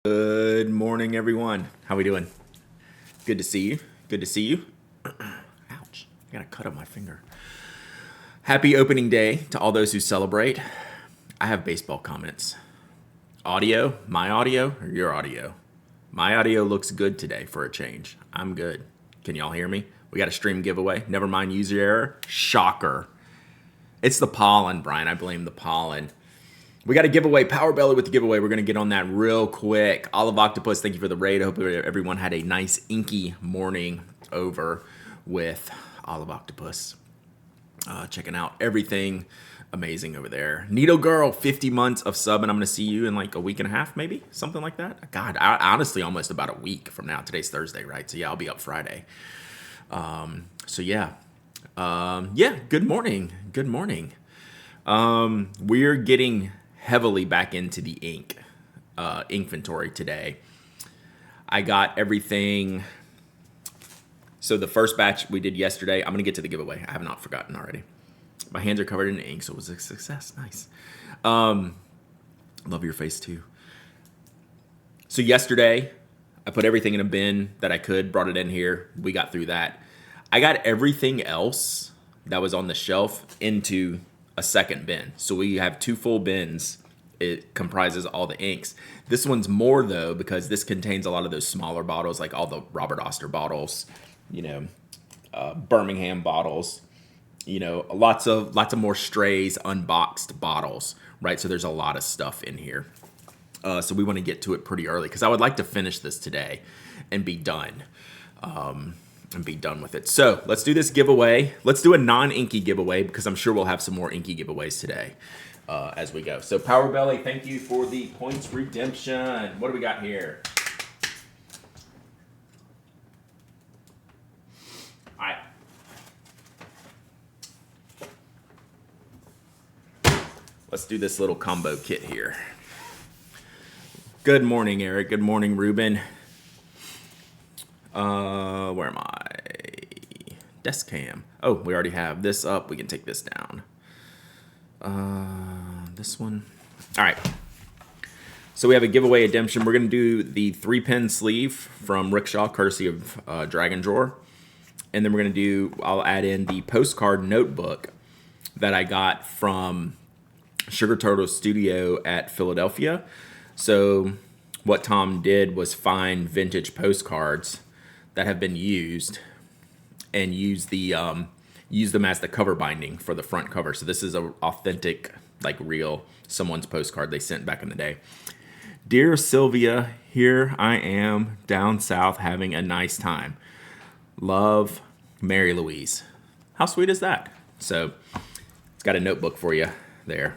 Good morning, everyone. How we doing? Good to see you. Good to see you. Ouch. I got a cut on my finger. Happy opening day to all those who celebrate. I have baseball comments. Audio? My audio or your audio? My audio looks good today for a change. I'm good. Can y'all hear me? We got a stream giveaway. Never mind user error. Shocker. It's the pollen, Brian. I blame the pollen. We got a giveaway, Power Belly with the giveaway. We're going to get on that real quick. Olive Octopus, thank you for the raid. I hope everyone had a nice inky morning over with Olive Octopus. Checking out everything amazing over there. Needle Girl, 50 months of sub, and I'm going to see you in like a week and a half, maybe? Something like that. God, honestly, almost about a week from now. Today's Thursday, right? So yeah, I'll be up Friday. Yeah, good morning. Good morning. We're getting heavily back into the Inkventory today. I got everything. So the first batch we did yesterday, I'm going to get to the giveaway. I have not forgotten already. My hands are covered in ink, so it was a success. Nice. Love your face too. So yesterday, I put everything in a bin that I could, brought it in here. We got through that. I got everything else that was on the shelf into a second bin. So we have two full bins. It comprises all the inks. This one's more though, because this contains a lot of those smaller bottles, like all the Robert Oster bottles, Birmingham bottles, lots of more strays, unboxed bottles, right? So there's a lot of stuff in here. So we want to get to it pretty early because I would like to finish this today and be done. With it. So let's do this giveaway. Let's do a non-inky giveaway because I'm sure we'll have some more inky giveaways today as we go. So Power Belly, thank you for the points redemption. What do we got here? All right. Let's do this little combo kit here. Good morning, Eric. Good morning, Ruben. Where am I? Desk cam. Oh, we already have this up. We can take this down. This one. All right. So we have a giveaway redemption. We're going to do the 3-pin sleeve from Rickshaw, courtesy of Dragon Drawer. And then we're going to do, I'll add in the postcard notebook that I got from Sugar Turtle Studio at Philadelphia. So what Tom did was find vintage postcards that have been used and use them as the cover binding for the front cover. So this is an authentic, like real someone's postcard they sent back in the day. Dear Sylvia, here I am down south having a nice time. Love, Mary Louise. How sweet is that? So it's got a notebook for you there.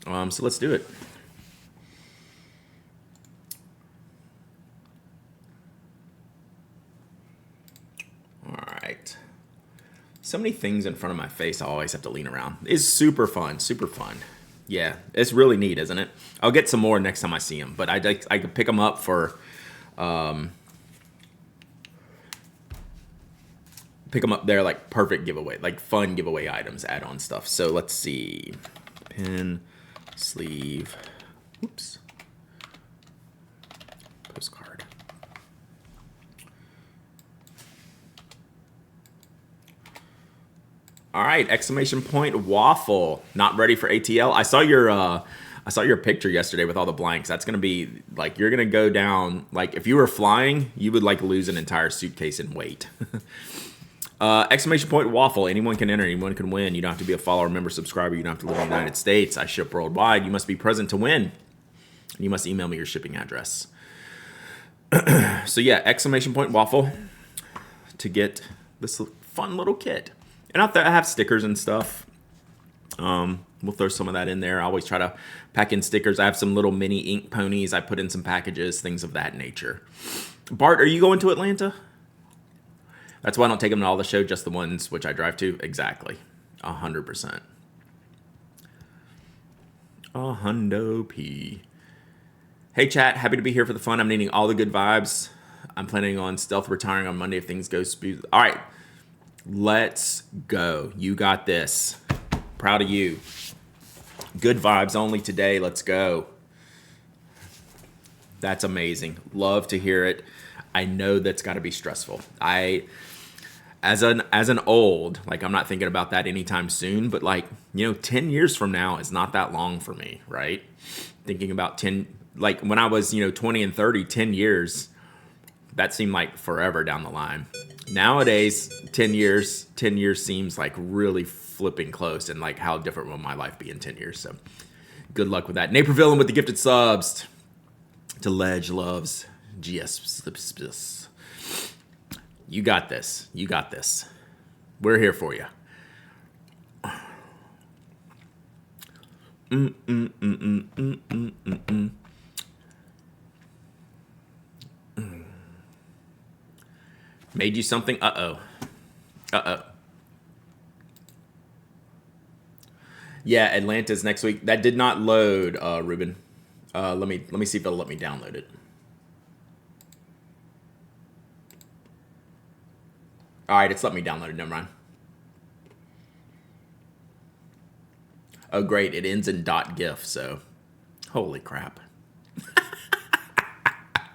So let's do it. Alright. So many things in front of my face I always have to lean around. It's super fun, super fun. Yeah, it's really neat, isn't it? I'll get some more next time I see them, but I could pick them up for, pick them up there like perfect giveaway, like fun giveaway items, add-on stuff. So let's see. Pin, sleeve, oops, postcard. All right, exclamation point waffle. Not ready for ATL. I saw your picture yesterday with all the blanks. That's gonna be like you're gonna go down. Like if you were flying, you would like lose an entire suitcase in weight. Exclamation point waffle. Anyone can enter. Anyone can win. You don't have to be a follower, member, subscriber. You don't have to live in the United States. I ship worldwide. You must be present to win. You must email me your shipping address. So yeah, exclamation point waffle to get this fun little kit. And out there, I have stickers and stuff. We'll throw some of that in there. I always try to pack in stickers. I have some little mini ink ponies. I put in some packages, things of that nature. Bart, are you going to Atlanta? That's why I don't take them to all the show, just the ones which I drive to. Exactly. 100%. A hundo P. Hey, chat. Happy to be here for the fun. I'm needing all the good vibes. I'm planning on stealth retiring on Monday if things go smooth. All right. Let's go. You got this. Proud of you. Good vibes only today. Let's go. That's amazing. Love to hear it. I know that's got to be stressful. As an old, like I'm not thinking about that anytime soon, but like, 10 years from now is not that long for me, right? Thinking about 10, like when I was, 20 and 30, 10 years, that seemed like forever down the line. Nowadays, 10 years seems like really flipping close, and like how different will my life be in 10 years. So good luck with that. Naperville with the gifted subs. To Ledge loves GS. You got this. You got this. We're here for you. Made you something? Uh-oh. Yeah, Atlanta's next week. That did not load, Ruben. Let me see if it'll let me download it. All right, it's let me download it. Never mind. Oh, great. It ends in .gif, so holy crap.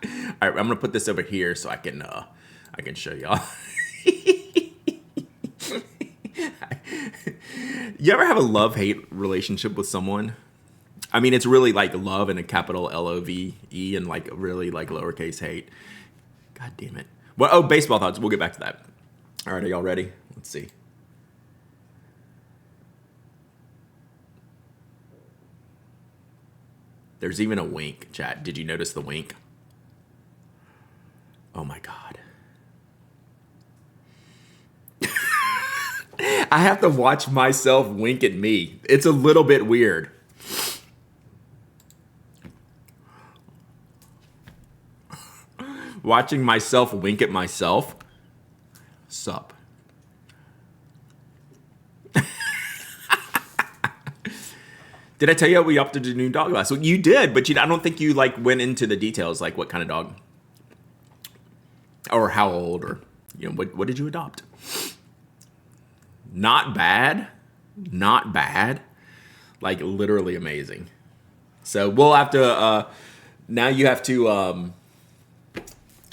All right, I'm gonna put this over here so I can show y'all. You ever have a love-hate relationship with someone? I mean, it's really like love and a capital LOVE and like really like lowercase hate. God damn it. Well, oh, baseball thoughts. We'll get back to that. All right, are y'all ready? Let's see. There's even a wink, chat. Did you notice the wink? Oh my God. I have to watch myself wink at me. It's a little bit weird. Watching myself wink at myself. Sup. Did I tell you we opted a new dog last week? You did, but I don't think you like went into the details, like what kind of dog, or how old, or what did you adopt? Not bad, not bad, like literally amazing. So we'll have to. Now you have to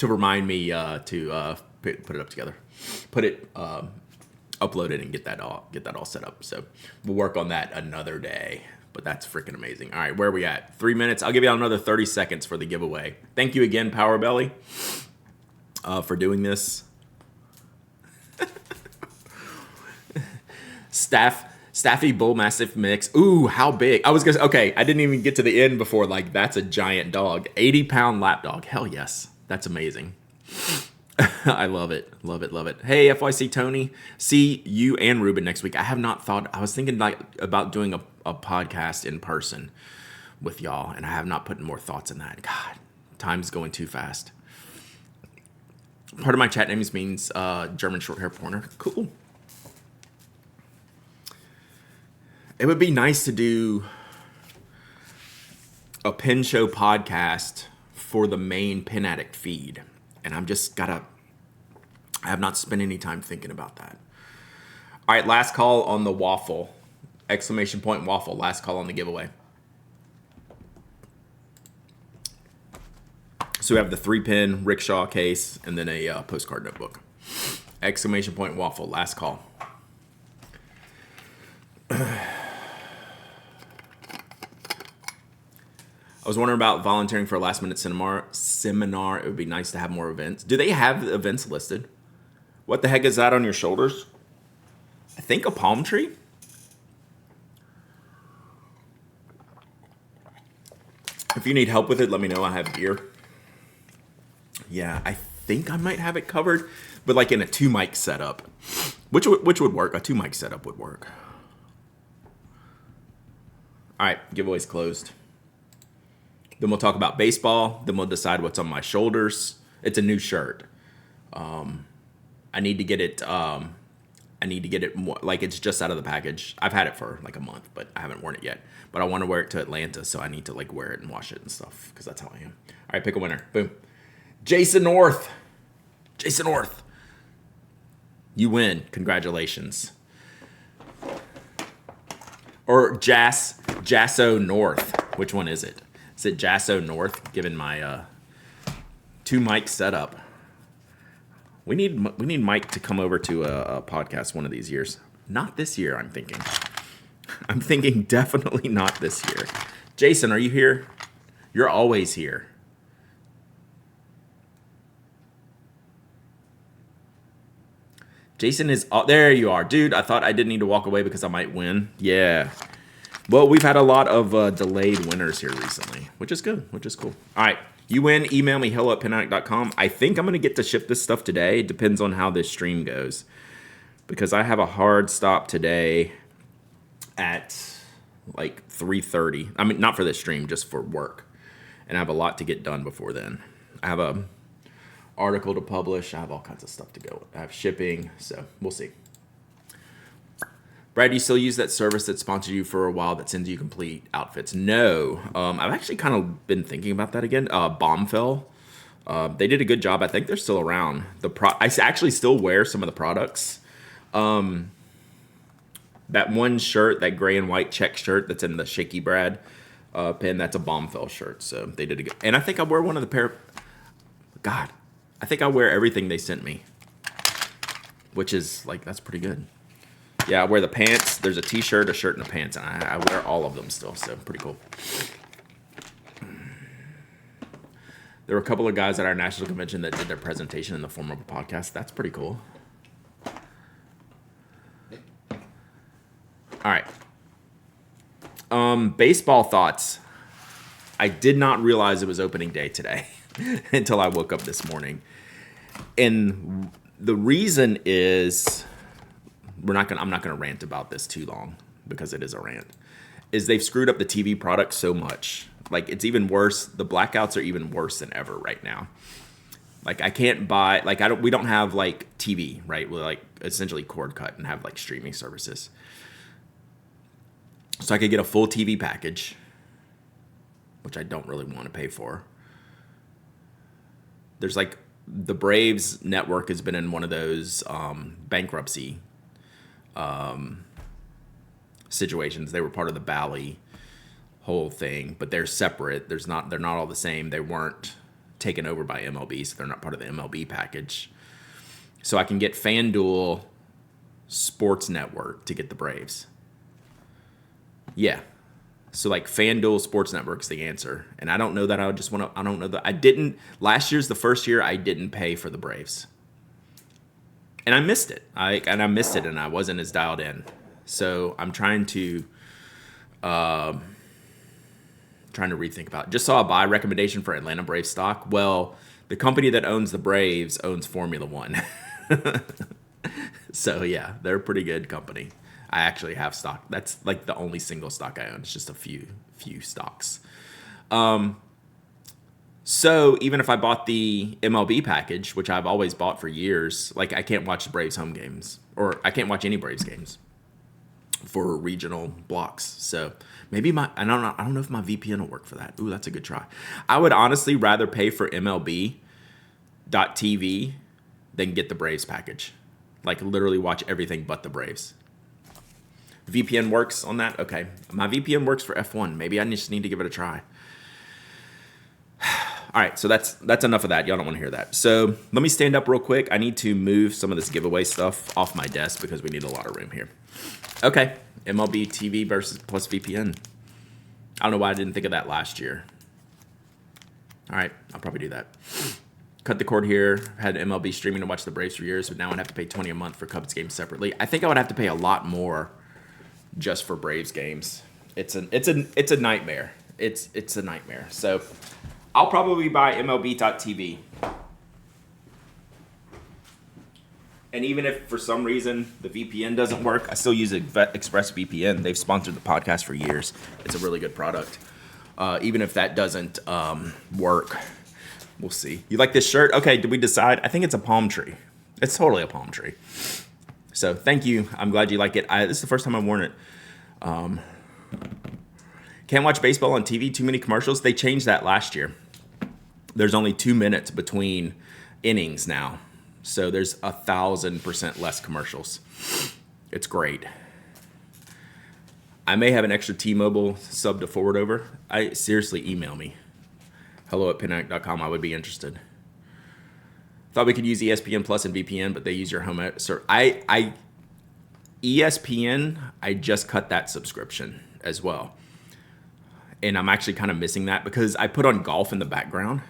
remind me to put it up together, upload it, and get that all set up. So we'll work on that another day. But that's freaking amazing. All right, where are we at? 3 minutes. I'll give you another 30 seconds for the giveaway. Thank you again, Power Belly, for doing this. Staffy Bull Mastiff mix. Ooh, how big? I didn't even get to the end before. Like, that's a giant dog. 80-pound lap dog. Hell yes. That's amazing. I love it. Love it. Love it. Hey, FYC Tony. See you and Ruben next week. I have not thought. I was thinking about doing a podcast in person with y'all, and I have not put more thoughts in that. God, time's going too fast. Part of my chat names means German short hair pointer. Cool. It would be nice to do a Pin Show podcast for the main Pin Addict feed. And I have not spent any time thinking about that. All right, last call on the waffle. ! Waffle. Last call on the giveaway. So we have the 3-pin rickshaw case and then a postcard notebook. ! Waffle. Last call. I was wondering about volunteering for a last-minute seminar. It would be nice to have more events. Do they have events listed? What the heck is that on your shoulders? I think a palm tree? If you need help with it, let me know. I have gear. Yeah, I think I might have it covered, but like in a 2-mic setup, which would work. A 2-mic setup would work. All right, giveaway's closed. Then we'll talk about baseball. Then we'll decide what's on my shoulders. It's a new shirt. I need to get it. More, like it's just out of the package. I've had it for like a month, but I haven't worn it yet. But I want to wear it to Atlanta, so I need to like wear it and wash it and stuff because that's how I am. All right, pick a winner. Boom. Jason North. You win. Congratulations. Or Jasso North. Which one is it? Is it Jasso North? Given my 2 mic setup. We need Mike to come over to a podcast one of these years. Not this year, I'm thinking. I'm thinking definitely not this year. Jason, are you here? You're always here. Jason is... Oh, there you are. Dude, I thought I didn't need to walk away because I might win. Yeah. Well, we've had a lot of delayed winners here recently, which is good, which is cool. All right. You win. Email me, hello@penaddict.com. I think I'm going to get to ship this stuff today. It depends on how this stream goes. Because I have a hard stop today at like 3:30. I mean, not for this stream, just for work. And I have a lot to get done before then. I have a article to publish. I have all kinds of stuff to go. I have shipping, so we'll see. Brad, do you still use that service that sponsored you for a while that sends you complete outfits? No. I've actually kind of been thinking about that again. Bombfell. They did a good job. I think they're still around. I actually still wear some of the products. That one shirt, that gray and white check shirt that's in the Shaky Brad pin, that's a Bombfell shirt. So they did a good. And I think I wear one of the pair. God, I think I wear everything they sent me, which is like, that's pretty good. Yeah, I wear the pants. There's a t-shirt, a shirt, and a pants, and I wear all of them still, so pretty cool. There were a couple of guys at our national convention that did their presentation in the form of a podcast. That's pretty cool. All right. Baseball thoughts. I did not realize it was opening day today until I woke up this morning. And the reason is... I'm not gonna rant about this too long because it is a rant. Is they've screwed up the TV product so much. Like, it's even worse. The blackouts are even worse than ever right now. Like, I can't buy, like, we don't have like TV, right? We're like essentially cord cut and have like streaming services. So I could get a full TV package, which I don't really want to pay for. There's like, the Braves network has been in one of those bankruptcy situations. They were part of the Bally whole thing, but they're separate. They're not all the same. They weren't taken over by MLB, so they're not part of the MLB package. So I can get FanDuel Sports Network to get the Braves. Yeah. So like FanDuel Sports Network's the answer. And I don't know that I would just want to, I don't know that I didn't, last year's the first year I didn't pay for the Braves. And I missed it. I missed it, and I wasn't as dialed in. So I'm trying to rethink about it. Just saw a buy recommendation for Atlanta Braves stock. Well, the company that owns the Braves owns Formula One. So yeah, they're a pretty good company. I actually have stock. That's like the only single stock I own. It's just a few stocks. So even if I bought the MLB package, which I've always bought for years, like I can't watch the Braves home games, or I can't watch any Braves games for regional blocks. So maybe I don't know if my VPN will work for that. Ooh, that's a good try. I would honestly rather pay for MLB.TV than get the Braves package. Like literally watch everything but the Braves. VPN works on that? Okay. My VPN works for F1. Maybe I just need to give it a try. All right, so that's enough of that. Y'all don't want to hear that. So let me stand up real quick. I need to move some of this giveaway stuff off my desk because we need a lot of room here. Okay, MLB TV versus plus VPN. I don't know why I didn't think of that last year. All right, I'll probably do that. Cut the cord here. Had MLB streaming to watch the Braves for years, but now I'd have to pay $20 a month for Cubs games separately. I think I would have to pay a lot more just for Braves games. It's a nightmare. It's a nightmare. So I'll probably buy MLB.TV. And even if for some reason the VPN doesn't work, I still use ExpressVPN. They've sponsored the podcast for years. It's a really good product. Even if that doesn't work, we'll see. You like this shirt? Okay, did we decide? I think it's a palm tree. It's totally a palm tree. So thank you. I'm glad you like it. This is the first time I've worn it. Can't watch baseball on TV. Too many commercials. They changed that last year. There's only 2 minutes between innings now. So there's 1,000% less commercials. It's great. I may have an extra T-Mobile sub to forward over. Seriously, email me. hello@pinnac.com. I would be interested. Thought we could use ESPN Plus and VPN, but they use your home. ESPN, I just cut that subscription as well. And I'm actually kind of missing that because I put on golf in the background.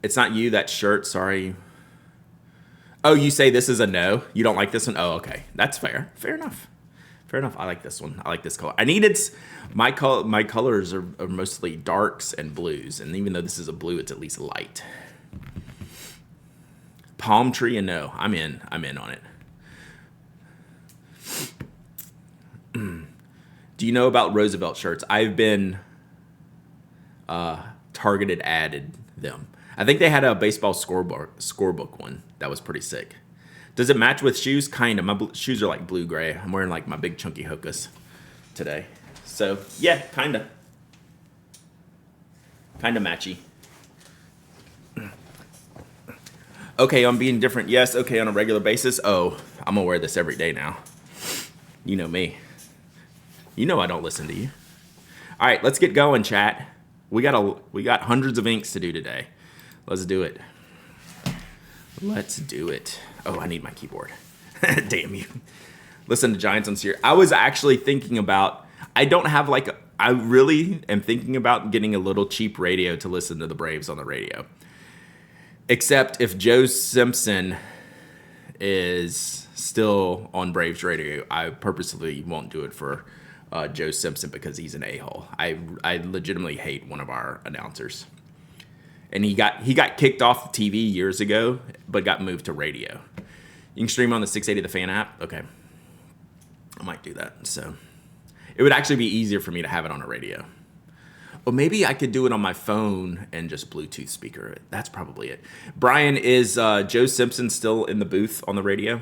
It's not you, that shirt, sorry. Oh, you say this is a no? You don't like this one? Oh, okay. That's fair. Fair enough. Fair enough. I like this one. I like this color. My colors are mostly darks and blues. And even though this is a blue, it's at least light. Palm tree and no. I'm in on it. Do you know about Roosevelt shirts? I've been targeted added them. I think they had a baseball scorebook one that was pretty sick. Does it match with shoes? Kind of. My shoes are like blue-gray. I'm wearing like my big chunky Hokas today. So, yeah, kind of. Kind of matchy. Okay, I'm being different. Yes, okay, on a regular basis. Oh, I'm going to wear this every day now. You know me. You know I don't listen to you. All right, let's get going, chat. We got hundreds of inks to do today. Let's do it. Let's do it. Oh, I need my keyboard. Damn you. Listen to Giants on Sirius. I was actually thinking about, I really am thinking about getting a little cheap radio to listen to the Braves on the radio. Except if Joe Simpson is still on Braves radio, I purposely won't do it for Joe Simpson because he's an a-hole. I legitimately hate one of our announcers. And he got kicked off TV years ago, but got moved to radio. You can stream on the 680 The Fan app. Okay. I might do that. So it would actually be easier for me to have it on a radio. Or maybe I could do it on my phone and just Bluetooth speaker it. That's probably it. Brian, is Joe Simpson still in the booth on the radio?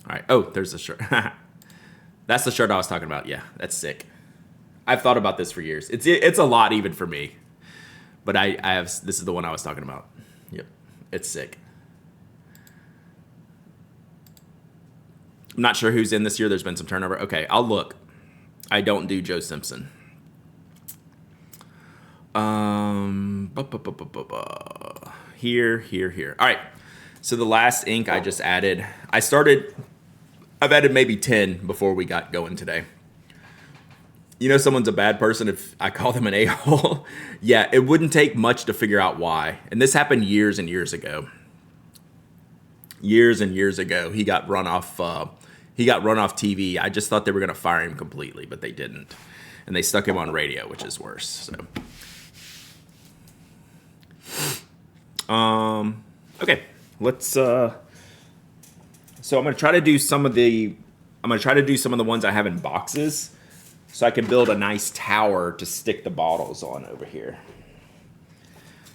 All right. Oh, there's the shirt. That's the shirt I was talking about. Yeah, that's sick. I've thought about this for years. It's a lot even for me. But I have, this is the one I was talking about. Yep. It's sick. I'm not sure who's in this year. There's been some turnover. Okay, I'll look. I don't do Joe Simpson. Here. All right. So the last ink I just added, I've added maybe 10 before we got going today. You know someone's a bad person if I call them an a-hole? Yeah, it wouldn't take much to figure out why. And this happened years and years ago. Years and years ago, he got run off TV. I just thought they were going to fire him completely, but they didn't. And they stuck him on radio, which is worse. So, okay, let's. So I'm going to try to do some of the ones I have in boxes, so I can build a nice tower to stick the bottles on over here.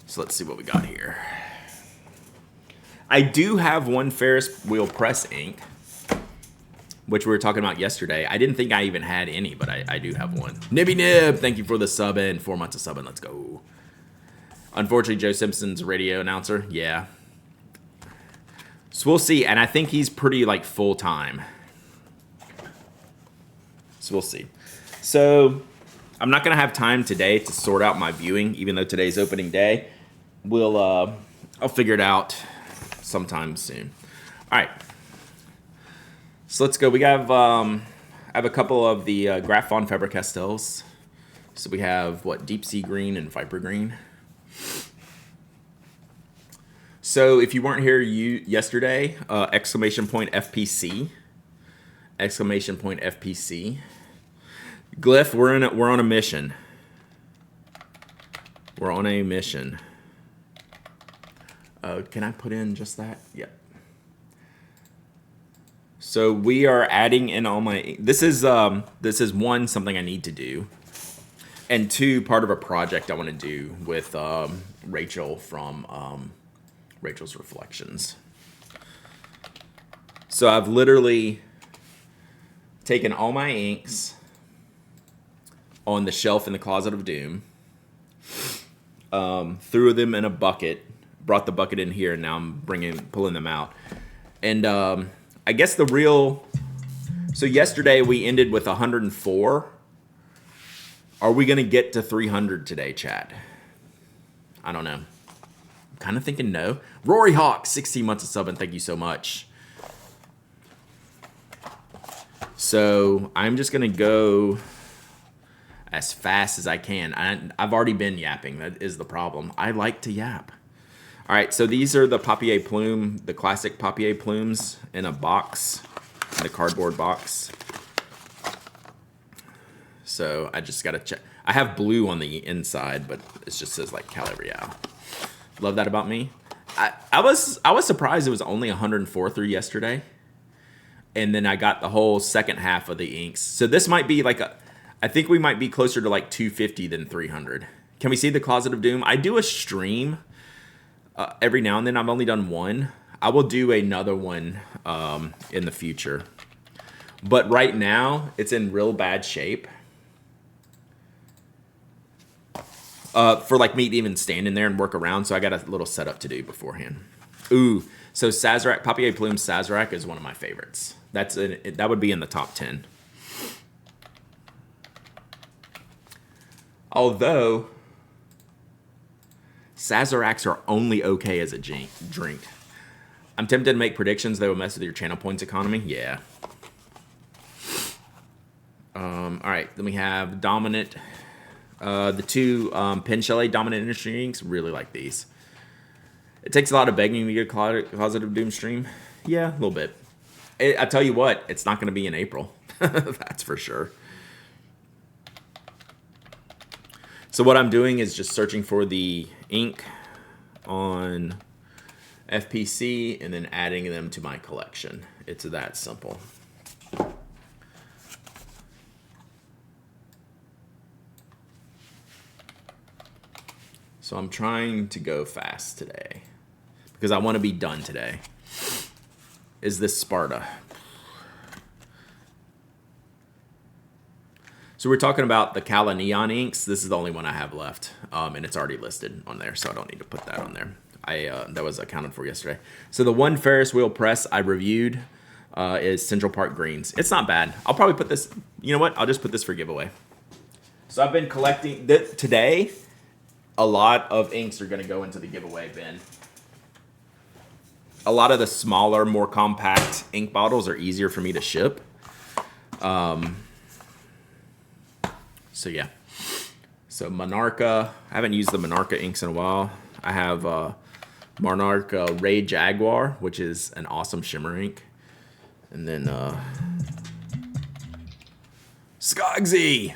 So let's see what we got here. I do have one Ferris wheel press ink, which we were talking about yesterday. I didn't think I even had any, but I do have one. Nibby Nib, thank you for the sub in. 4 months of subbing, let's go. Unfortunately, Joe Simpson's a radio announcer. Yeah. So we'll see, and I think he's pretty like full-time. So we'll see. So I'm not going to have time today to sort out my viewing, even though today's opening day. I'll figure it out sometime soon. All right. So let's go. We have I have a couple of the Graf von Faber-Castells. So we have Deep Sea Green and Viper Green. So if you weren't here yesterday, exclamation point FPC. Exclamation point FPC. Glyph, we're on a mission. We're on a mission. Can I put in just that? Yep. So we are adding in all my. This is one, something I need to do, and two, part of a project I want to do with Rachel from Rachel's Reflections. So I've literally taken all my inks on the shelf in the Closet of Doom, threw them in a bucket, brought the bucket in here, and now I'm pulling them out. And I guess the real... So yesterday we ended with 104. Are we going to get to 300 today, chat? I don't know. I'm kind of thinking no. Rory Hawk, 16 months of sub, and thank you so much. So I'm just going to go as fast as I can. I've already been yapping. That is the problem. I like to yap. All right, so these are the papier plume, the classic papier plumes in a box, in the cardboard box. So I just got to check. I have blue on the inside, but it just says like Cali Real. Love that about me. I was surprised it was only 104 through yesterday. And then I got the whole second half of the inks. So this might be like I think we might be closer to like 250 than 300. Can we see the Closet of Doom? I do a stream every now and then. I've only done one. I will do another one in the future. But right now, it's in real bad shape. For like me to even stand in there and work around. So I got a little setup to do beforehand. Ooh, so Sazerac, Papier Plume Sazerac is one of my favorites. That would be in the top 10. Although, Sazeracs are only okay as a drink. I'm tempted to make predictions that will mess with your channel points economy. Yeah. All right, then we have Dominant. The two Pen Chalet Dominant Industry inks, really like these. It takes a lot of begging to get a Closet of Doom stream. Yeah, a little bit. I tell you what, it's not going to be in April. That's for sure. So what I'm doing is just searching for the ink on FPC and then adding them to my collection. It's that simple. So I'm trying to go fast today because I want to be done today. Is this Sparta? So we're talking about the Cala Neon inks. This is the only one I have left, and it's already listed on there, so I don't need to put that on there. That was accounted for yesterday. So the one Ferris wheel press I reviewed is Central Park Greens. It's not bad. I'll probably put this. You know what? I'll just put this for giveaway. So I've been collecting today. A lot of inks are going to go into the giveaway bin. A lot of the smaller, more compact ink bottles are easier for me to ship. So yeah. So Monarca. I haven't used the Monarca inks in a while. I have Monarca Ray Jaguar, which is an awesome shimmer ink. And then Skogsy.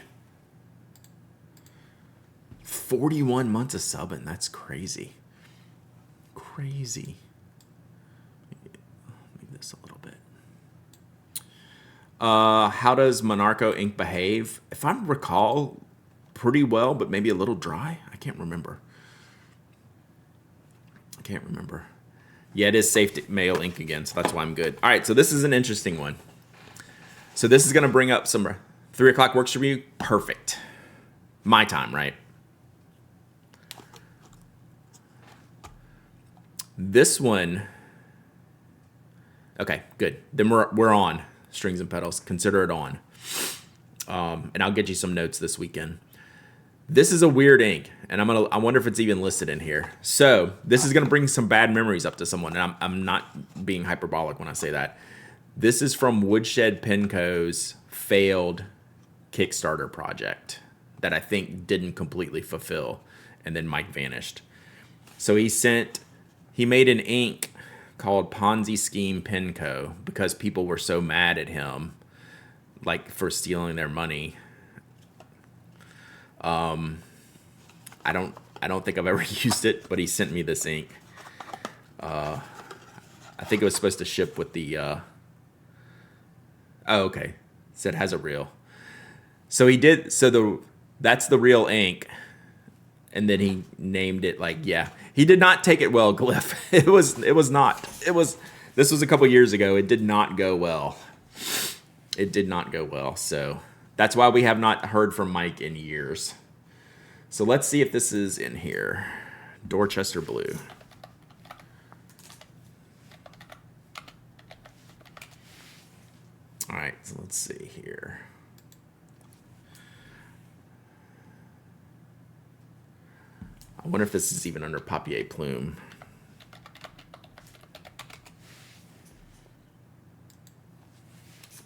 41 months of subbing. That's crazy. Crazy. Move this a little bit. How does Monarco ink behave? If I recall, pretty well, but maybe a little dry. I can't remember. Yeah, it is safe to mail ink again, so that's why I'm good. All right, so this is an interesting one. So this is going to bring up some 3 o'clock works for you. Perfect. My time, right? This one, okay, good. Then we're on Strings and Pedals. Consider it on, and I'll get you some notes this weekend. This is a weird ink, and I wonder if it's even listed in here. So this is gonna bring some bad memories up to someone, and I'm not being hyperbolic when I say that. This is from Woodshed Penco's failed Kickstarter project that I think didn't completely fulfill, and then Mike vanished. So he made an ink called Ponzi Scheme Penco because people were so mad at him, like for stealing their money. I don't think I've ever used it, but he sent me this ink. I think it was supposed to ship with the. Oh, okay. It said has a reel. So he did. So that's the real ink, and then he named it like yeah. He did not take it well, Glyph. It was not. This was a couple years ago. It did not go well. So that's why we have not heard from Mike in years. So let's see if this is in here. Dorchester Blue. All right, so let's see here. I wonder if this is even under Papier Plume.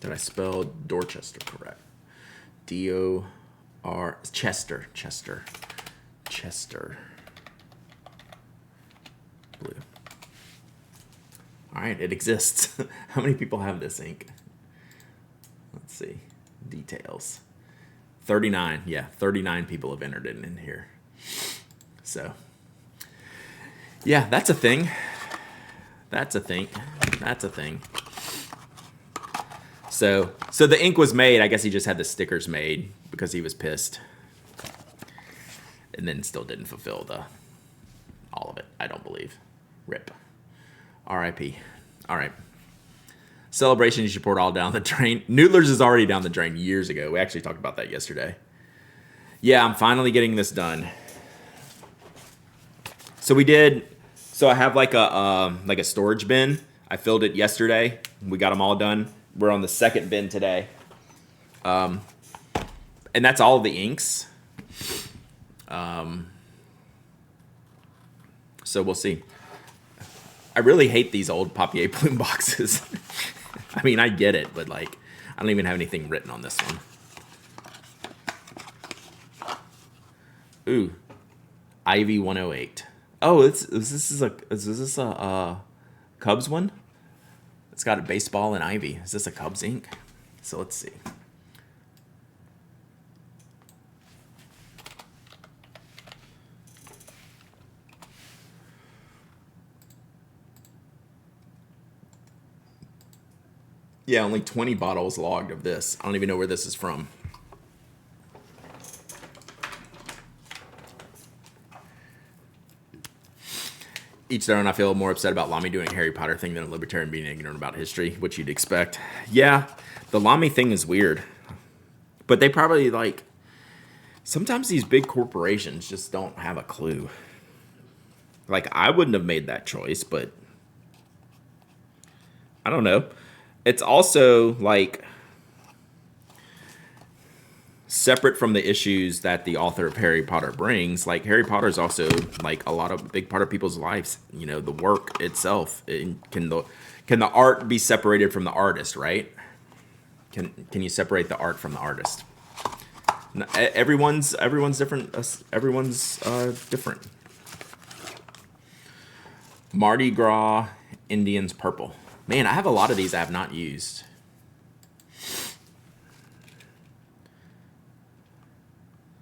Did I spell Dorchester correct? D-O-R... Chester. Blue. All right, it exists. How many people have this ink? Let's see. Details. 39. Yeah, 39 people have entered it in here. So, yeah, that's a thing. So the ink was made. I guess he just had the stickers made because he was pissed. And then still didn't fulfill all of it, I don't believe. RIP. RIP. All right. Celebration, you should pour it all down the drain. Noodlers is already down the drain years ago. We actually talked about that yesterday. Yeah, I'm finally getting this done. So I have like a storage bin. I filled it yesterday. We got them all done. We're on the second bin today. And that's all of the inks. So we'll see. I really hate these old Papier Plume boxes. I mean, I get it, but like, I don't even have anything written on this one. Ooh, Ivy 108. Oh, is this a Cubs one? It's got a baseball and Ivy. Is this a Cubs ink? So let's see. Yeah, only 20 bottles logged of this. I don't even know where this is from. Each their own. I feel more upset about Lamy doing a Harry Potter thing than a libertarian being ignorant about history, which you'd expect. Yeah, the Lamy thing is weird. But they probably, like... Sometimes these big corporations just don't have a clue. Like, I wouldn't have made that choice, but... I don't know. It's also, like... separate from the issues that the author of Harry Potter brings, like Harry Potter is also like a big part of people's lives. You know, the work itself. Can the art be separated from the artist? Right? Can you separate the art from the artist? Everyone's different. Everyone's different. Mardi Gras Indians purple. Man, I have a lot of these I have not used.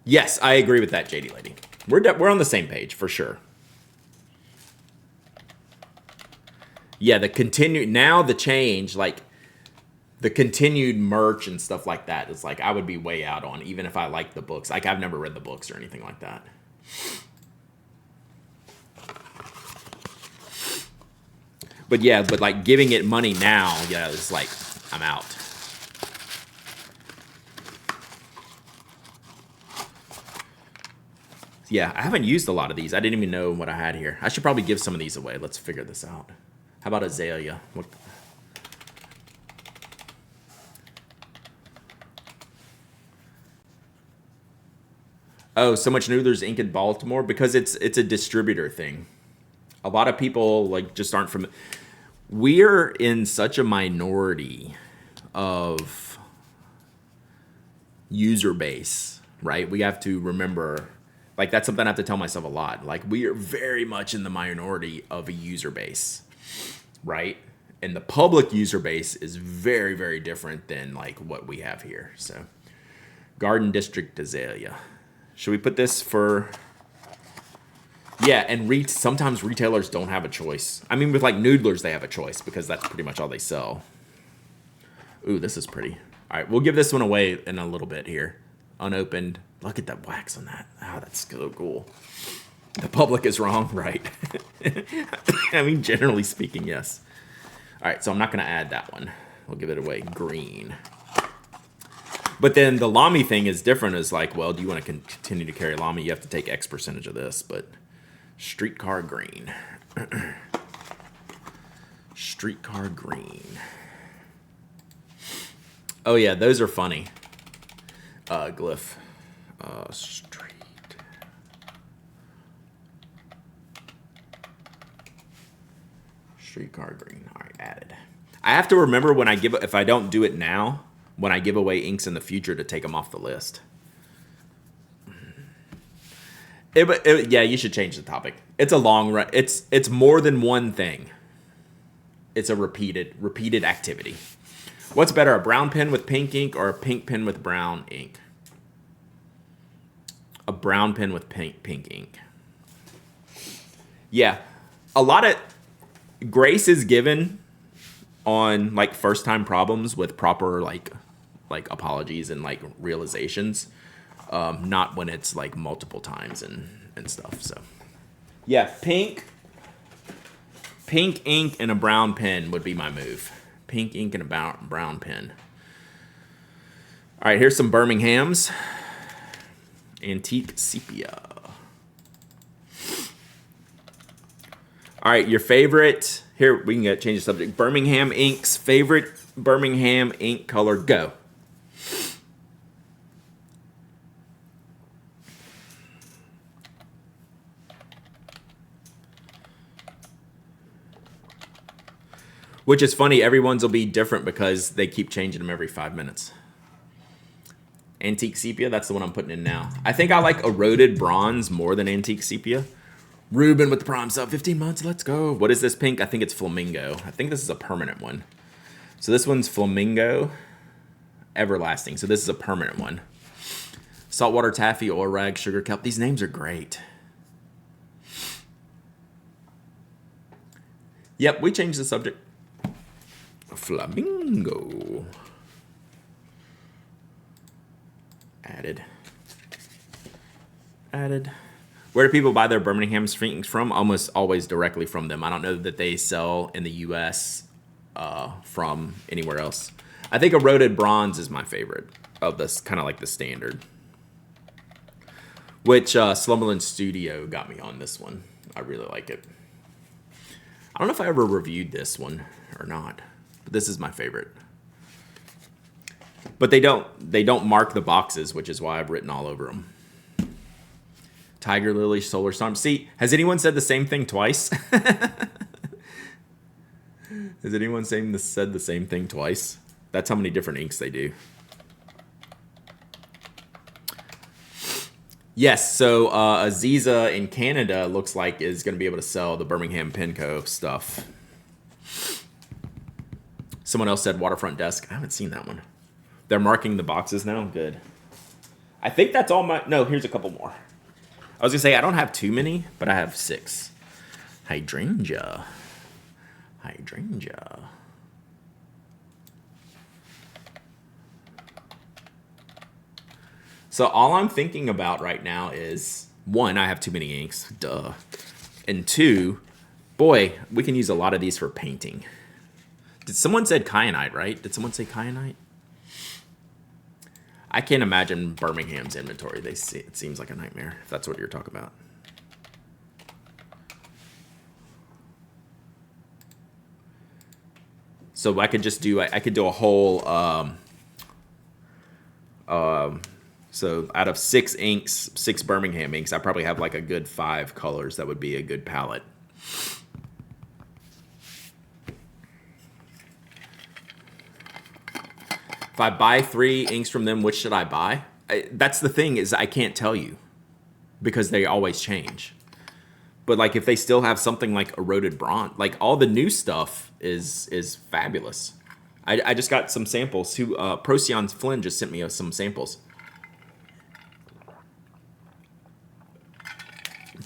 Yes, I agree with that, JD Lady. We're on the same page for sure. Yeah, the change, like the continued merch and stuff like that is like I would be way out on, even if I like the books. Like I've never read the books or anything like that. But yeah, like giving it money now, yeah, it's like I'm out. Yeah, I haven't used a lot of these. I didn't even know what I had here. I should probably give some of these away. Let's figure this out. How about Azalea? What? Oh, so much Noodler's ink in Baltimore? Because it's a distributor thing. A lot of people like just aren't from... We're in such a minority of user base, right? We have to remember... Like, that's something I have to tell myself a lot. Like, we are very much in the minority of a user base, right? And the public user base is very, very different than, like, what we have here. So, Garden District Azalea. Should we put this for... Yeah, and sometimes retailers don't have a choice. I mean, with, like, Noodlers, they have a choice because that's pretty much all they sell. Ooh, this is pretty. All right, we'll give this one away in a little bit here. Unopened. Look at that wax on that. Oh, that's so cool. The public is wrong, right? I mean, generally speaking, yes. All right, so I'm not going to add that one. We'll give it away green. But then the Lamy thing is different. Is like, well, do you want to continue to carry Lamy? You have to take X percentage of this. But streetcar green. Streetcar green. Oh yeah, those are funny. Glyph. Street. Streetcar green. All right, added. I have to remember when I give, if I don't do it now, when I give away inks in the future, to take them off the list. Yeah, you should change the topic. It's a long run. It's more than one thing. It's a repeated activity. What's better, a brown pen with pink ink or a pink pen with brown ink? A brown pen with pink ink. Yeah, a lot of grace is given on like first time problems with proper like apologies and like realizations, not when it's like multiple times and stuff. So yeah, pink ink and a brown pen would be my move. Pink ink and a brown pen. All right, here's some Birmingham's. Antique sepia. All right, your favorite. Here, we can change the subject. Birmingham Ink's favorite Birmingham ink color, go. Which is funny, everyone's will be different because they keep changing them every 5 minutes. Antique sepia, that's the one I'm putting in now. I think I like eroded bronze more than antique sepia. Ruben with the prime sub, 15 months, let's go. What is this pink? I think it's flamingo. I think this is a permanent one. So this one's flamingo, everlasting. So this is a permanent one. Saltwater taffy, oil rag, sugar kelp. These names are great. Yep, we changed the subject. Flamingo. Added. Where do people buy their Birmingham inks from? Almost always directly from them. I don't know that they sell in the U.S. From anywhere else. I think eroded bronze is my favorite of this, kind of like the standard. Which Slumberland Studio got me on this one. I really like it. I don't know if I ever reviewed this one or not, but this is my favorite. But they don't mark the boxes, which is why I've written all over them. Tiger Lily, Solar Storm. See, has anyone said the same thing twice? Has anyone said the same thing twice? That's how many different inks they do. Yes, so Aziza in Canada looks like is going to be able to sell the Birmingham Penco stuff. Someone else said Waterfront Desk. I haven't seen that one. They're marking the boxes now? Good. I think that's all my... No, here's a couple more. I was going to say, I don't have too many, but I have 6. Hydrangea. So all I'm thinking about right now is, 1, I have too many inks. Duh. And 2, boy, we can use a lot of these for painting. Did someone said kyanite, right? Did someone say kyanite? I can't imagine Birmingham's inventory. It seems like a nightmare, if that's what you're talking about. So I could just do, I could do a whole, so out of 6 inks, 6 Birmingham inks, I probably have like a good 5 colors that would be a good palette. If I buy 3 inks from them, which should I buy? That's the thing, is I can't tell you because they always change. But like if they still have something like eroded bronze, like all the new stuff is fabulous. I just got some samples. Procyon Flynn just sent me some samples.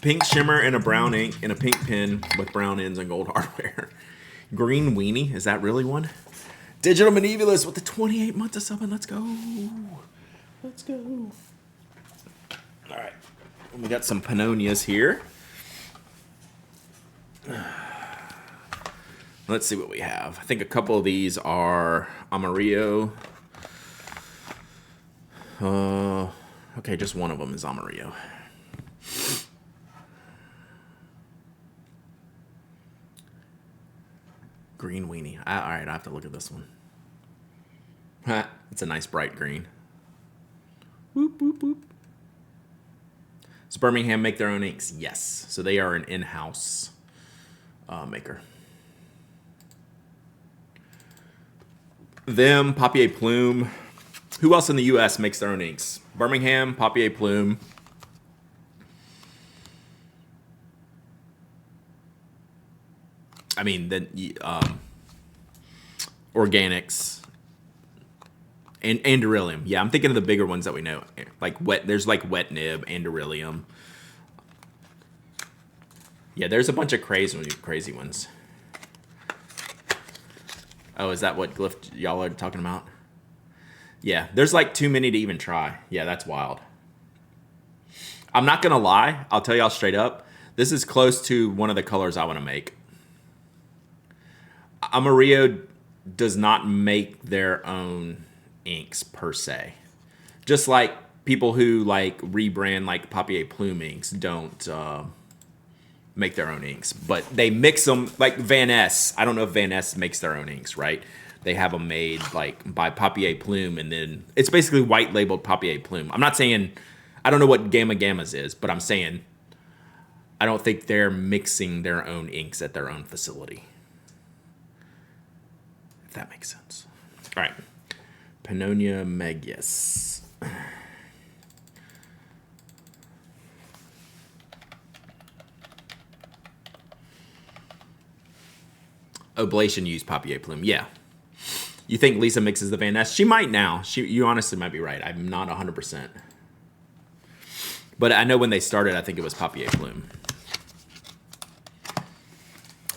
Pink shimmer and a brown ink and a pink pen with brown ends and gold hardware. Green weenie, is that really one? Digital Medievalist with the 28 months of subbing. Let's go. Let's go. All right. We got some Pannonias here. Let's see what we have. I think a couple of these are Amarillo. Okay, just one of them is Amarillo. Green weenie. All right, I have to look at this one. It's a nice bright green. Whoop, whoop, whoop. Does Birmingham make their own inks? Yes. So they are an in-house maker. Them, Papier Plume. Who else in the U.S. makes their own inks? Birmingham, Papier Plume. I mean, then Organics and Andurilium. Yeah, I'm thinking of the bigger ones that we know. Like there's like Wet Nib, Andurilium. Yeah, there's a bunch of crazy ones. Oh, is that what glyph y'all are talking about? Yeah, there's like too many to even try. Yeah, that's wild. I'm not gonna lie. I'll tell y'all straight up. This is close to one of the colors I want to make. Amarillo does not make their own inks per se. Just like people who like rebrand like Papier Plume inks don't make their own inks, but they mix them like Van Ness. I don't know if Van Ness makes their own inks, right? They have them made like by Papier Plume, and then it's basically white labeled Papier Plume. I'm not saying I don't know what Gamma Gammas is, but I'm saying I don't think they're mixing their own inks at their own facility. If that makes sense. All right. Pannonia Megas. Oblation used Papier Plume. Yeah. You think Lisa mixes the Van Ness? She might now. You honestly might be right. I'm not 100%. But I know when they started, I think it was Papier Plume.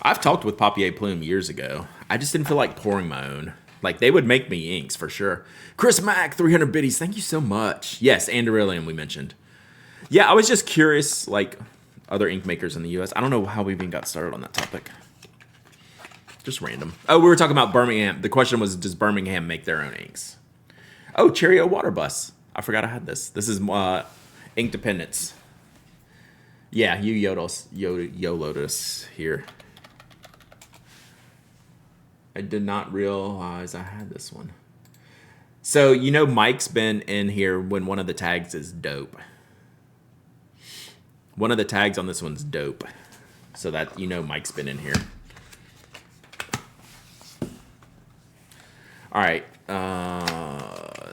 I've talked with Papier Plume years ago. I just didn't feel like pouring my own. Like, they would make me inks for sure. Chris Mack, 300 biddies. Thank you so much. Yes, Andurilium we mentioned. Yeah, I was just curious, like, other ink makers in the U.S. I don't know how we even got started on that topic. Just random. Oh, we were talking about Birmingham. The question was, does Birmingham make their own inks? Oh, Cheerio Water Bus. I forgot I had this. This is Ink Dependence. Yeah, you YOLO'd us here. I did not realize I had this one. So, you know Mike's been in here when one of the tags is dope. One of the tags on this one's dope. So that, you know Mike's been in here. All right.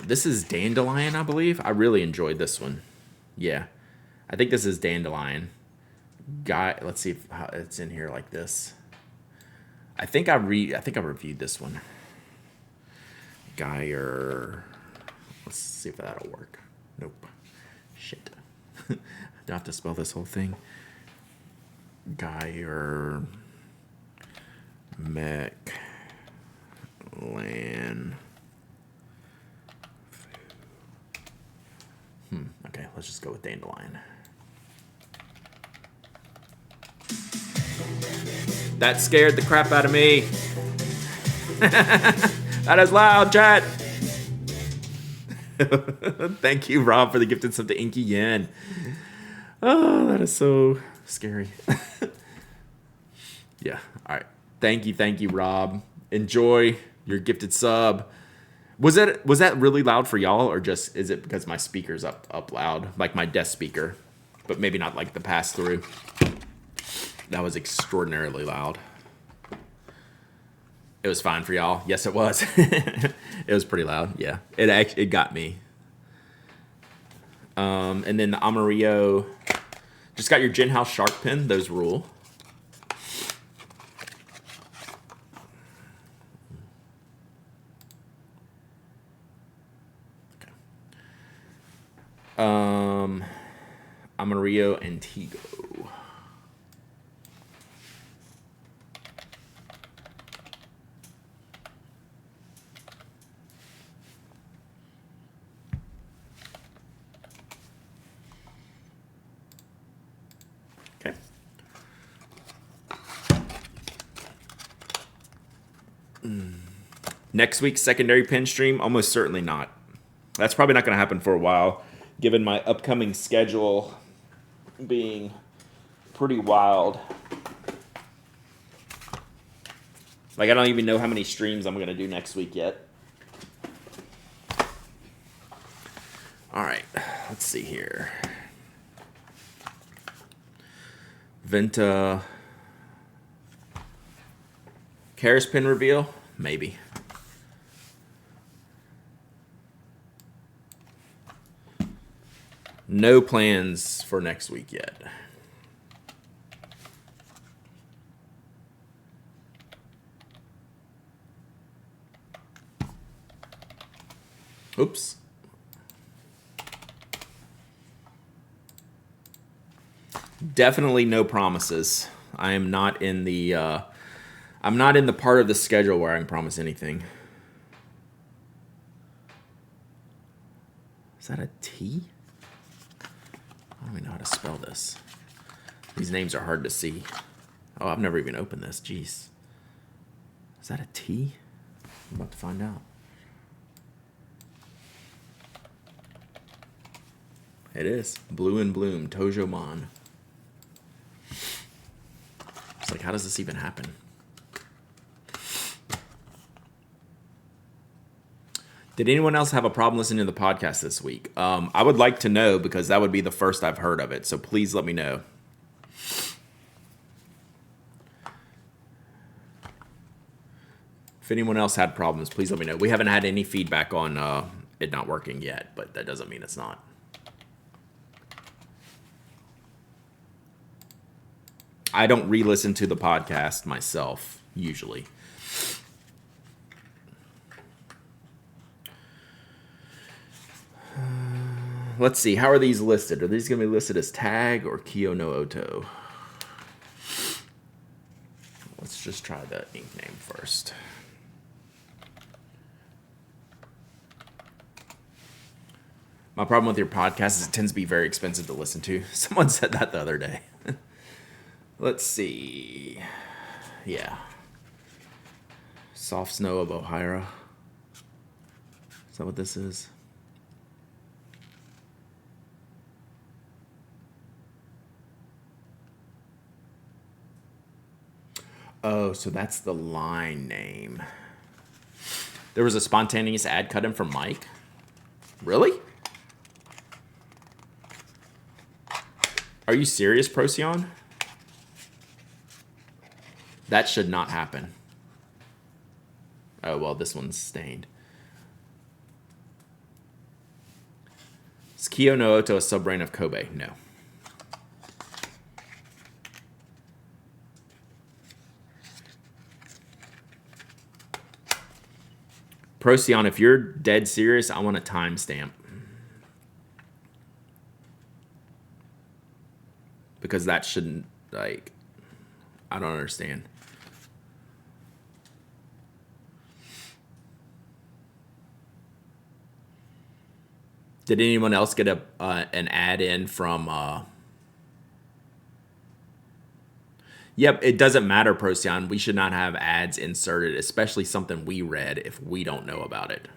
This is Dandelion, I believe. I really enjoyed this one. Yeah. I think this is Dandelion. Let's see if it's in here like this. I think I reviewed this one. Geyer. Let's see if that'll work. Nope. Shit. Do I have to spell this whole thing? Geyer. Land. Okay, let's just go with Dandelion. That scared the crap out of me. That is loud, chat. Thank you, Rob, for the gifted sub to Inky Yen. Oh, that is so scary. Yeah, all right. Thank you, Rob. Enjoy your gifted sub. Was that really loud for y'all, or just is it because my speaker's up loud, like my desk speaker, but maybe not like the pass through? That was extraordinarily loud. It was fine for y'all. Yes, it was. It was pretty loud. Yeah, it got me. And then the Amarillo. Just got your Gin House Shark Pen. Those rule. Amarillo Antigo. Okay. Next week's secondary pen stream? Almost certainly not. That's probably not going to happen for a while, given my upcoming schedule being pretty wild. Like, I don't even know how many streams I'm going to do next week yet. All right, let's see here. Venta Karis pin reveal? Maybe. No plans for next week yet. Oops. Definitely no promises. I am not in the I'm not in the part of the schedule where I can promise anything. Is that a T? I don't even know how to spell this. These names are hard to see. Oh, I've never even opened this. Jeez. Is that a T? I'm about to find out. It is. Blue and Bloom, Tojo Mon. It's like, how does this even happen? Did anyone else have a problem listening to the podcast this week? I would like to know, because that would be the first I've heard of it. So please let me know. If anyone else had problems, please let me know. We haven't had any feedback on it not working yet, but that doesn't mean it's not. I don't re-listen to the podcast myself, usually. Let's see. How are these listed? Are these going to be listed as tag or Kyo no Oto? Let's just try the ink name first. My problem with your podcast is it tends to be very expensive to listen to. Someone said that the other day. Let's see. Yeah. Soft Snow of Ohira. Is that what this is? Oh, so that's the line name. There was a spontaneous ad cut in from Mike. Really? Are you serious, Procyon? That should not happen. Oh, well, this one's stained. Is Kyo no Oto a sub-brand of Kobe? No. Procyon, if you're dead serious, I want a timestamp. Because that shouldn't, like, I don't understand. Did anyone else get an ad in from... Yep, it doesn't matter, Procyon. We should not have ads inserted, especially something we read, if we don't know about it.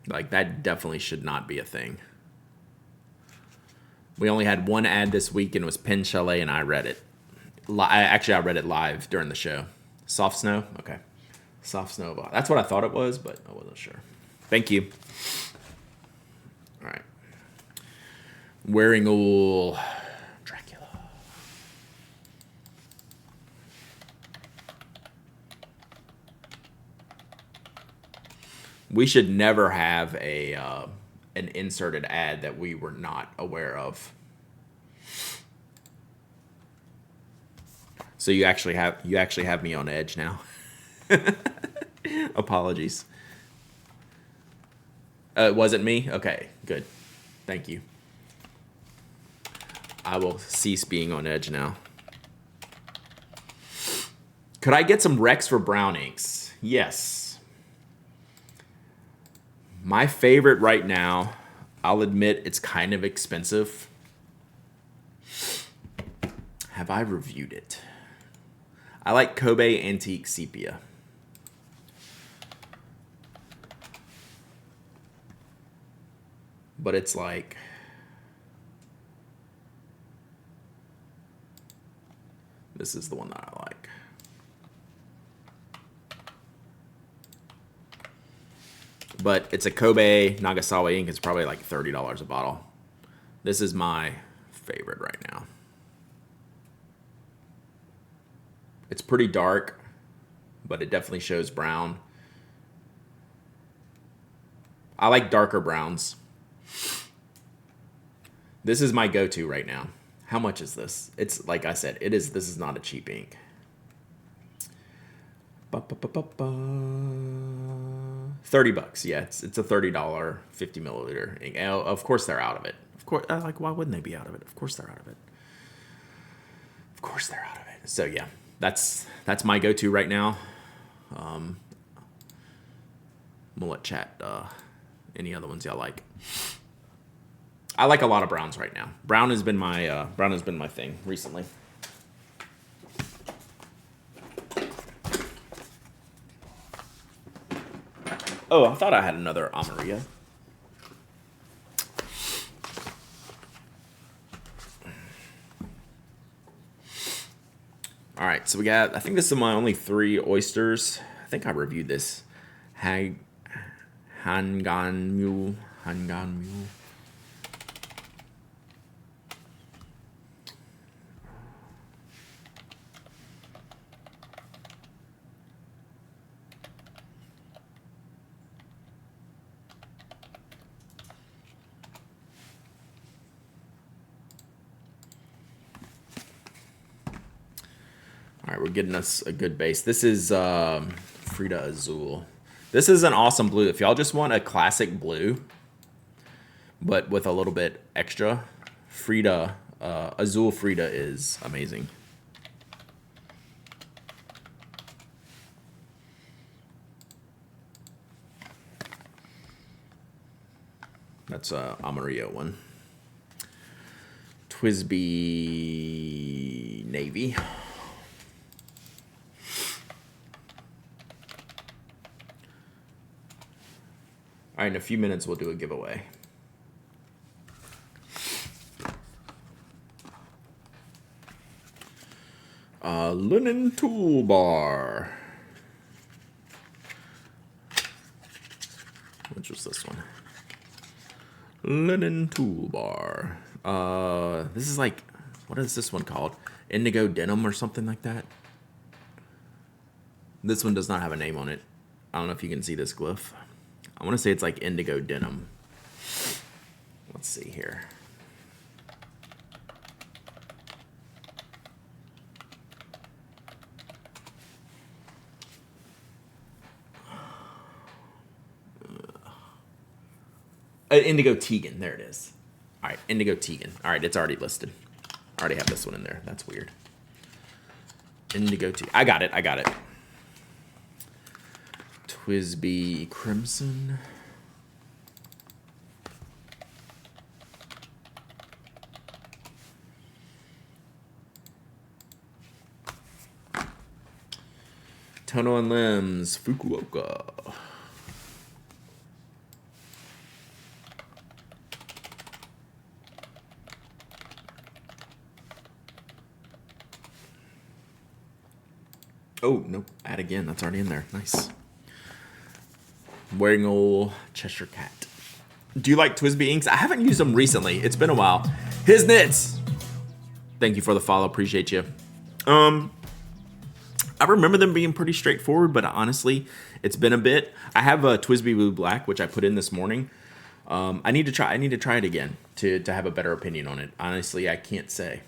Like, that definitely should not be a thing. We only had one ad this week, and it was Pen Chalet, and I read it. Actually, I read it live during the show. Soft Snow? Okay. Soft Snow. That's what I thought it was, but I wasn't sure. Thank you. All right. Wearing Ool Dracula. We should never have an inserted ad that we were not aware of. So you actually have me on edge now. Apologies. It wasn't me? Okay, good. Thank you. I will cease being on edge now. Could I get some Rex for brown inks? Yes. My favorite right now, I'll admit it's kind of expensive. Have I reviewed it? I like Kobe Antique Sepia. But it's like... This is the one that I like. But it's a Kobe Nagasawa ink. It's probably like $30 a bottle. This is my favorite right now. It's pretty dark, but it definitely shows brown. I like darker browns. This is my go-to right now. How much is this? It's like I said, this is not a cheap ink. $30. Yeah, it's a $30 50 milliliter ink. Of course they're out of it. Of course, like why wouldn't they be out of it? Of course they're out of it. Of course they're out of it. So yeah, that's my go-to right now. I'm gonna let chat any other ones y'all like. I like a lot of browns right now. Brown has been my thing recently. Oh, I thought I had another Amaria. All right, so we got, I think this is my only 3 oysters. I think I reviewed this. Hangan Mule. All right, we're getting us a good base. This is Frida Azul. This is an awesome blue. If y'all just want a classic blue, but with a little bit extra, Frida, Azul Frida is amazing. That's a Amarillo one. Twisby Navy. All right, in a few minutes, we'll do a giveaway. Linen toolbar. Which was this one? Linen toolbar. This is like, what is this one called? Indigo denim or something like that. This one does not have a name on it. I don't know if you can see this glyph. I want to say it's like indigo denim. Let's see here. Indigo Tegan. There it is. All right, Indigo Tegan. All right, it's already listed. I already have this one in there. That's weird. Indigo Tegan. I got it. Twisby Crimson. Tono and Limbs, Fukuoka. Oh, nope. Add again. That's already in there. Nice. Wearing old Cheshire Cat. Do you like Twisby inks? I haven't used them recently. It's been a while. His Knits. Thank you for the follow. Appreciate you. I remember them being pretty straightforward, but honestly, it's been a bit. I have a Twisby Blue Black, which I put in this morning. I need to try it again to have a better opinion on it. Honestly, I can't say.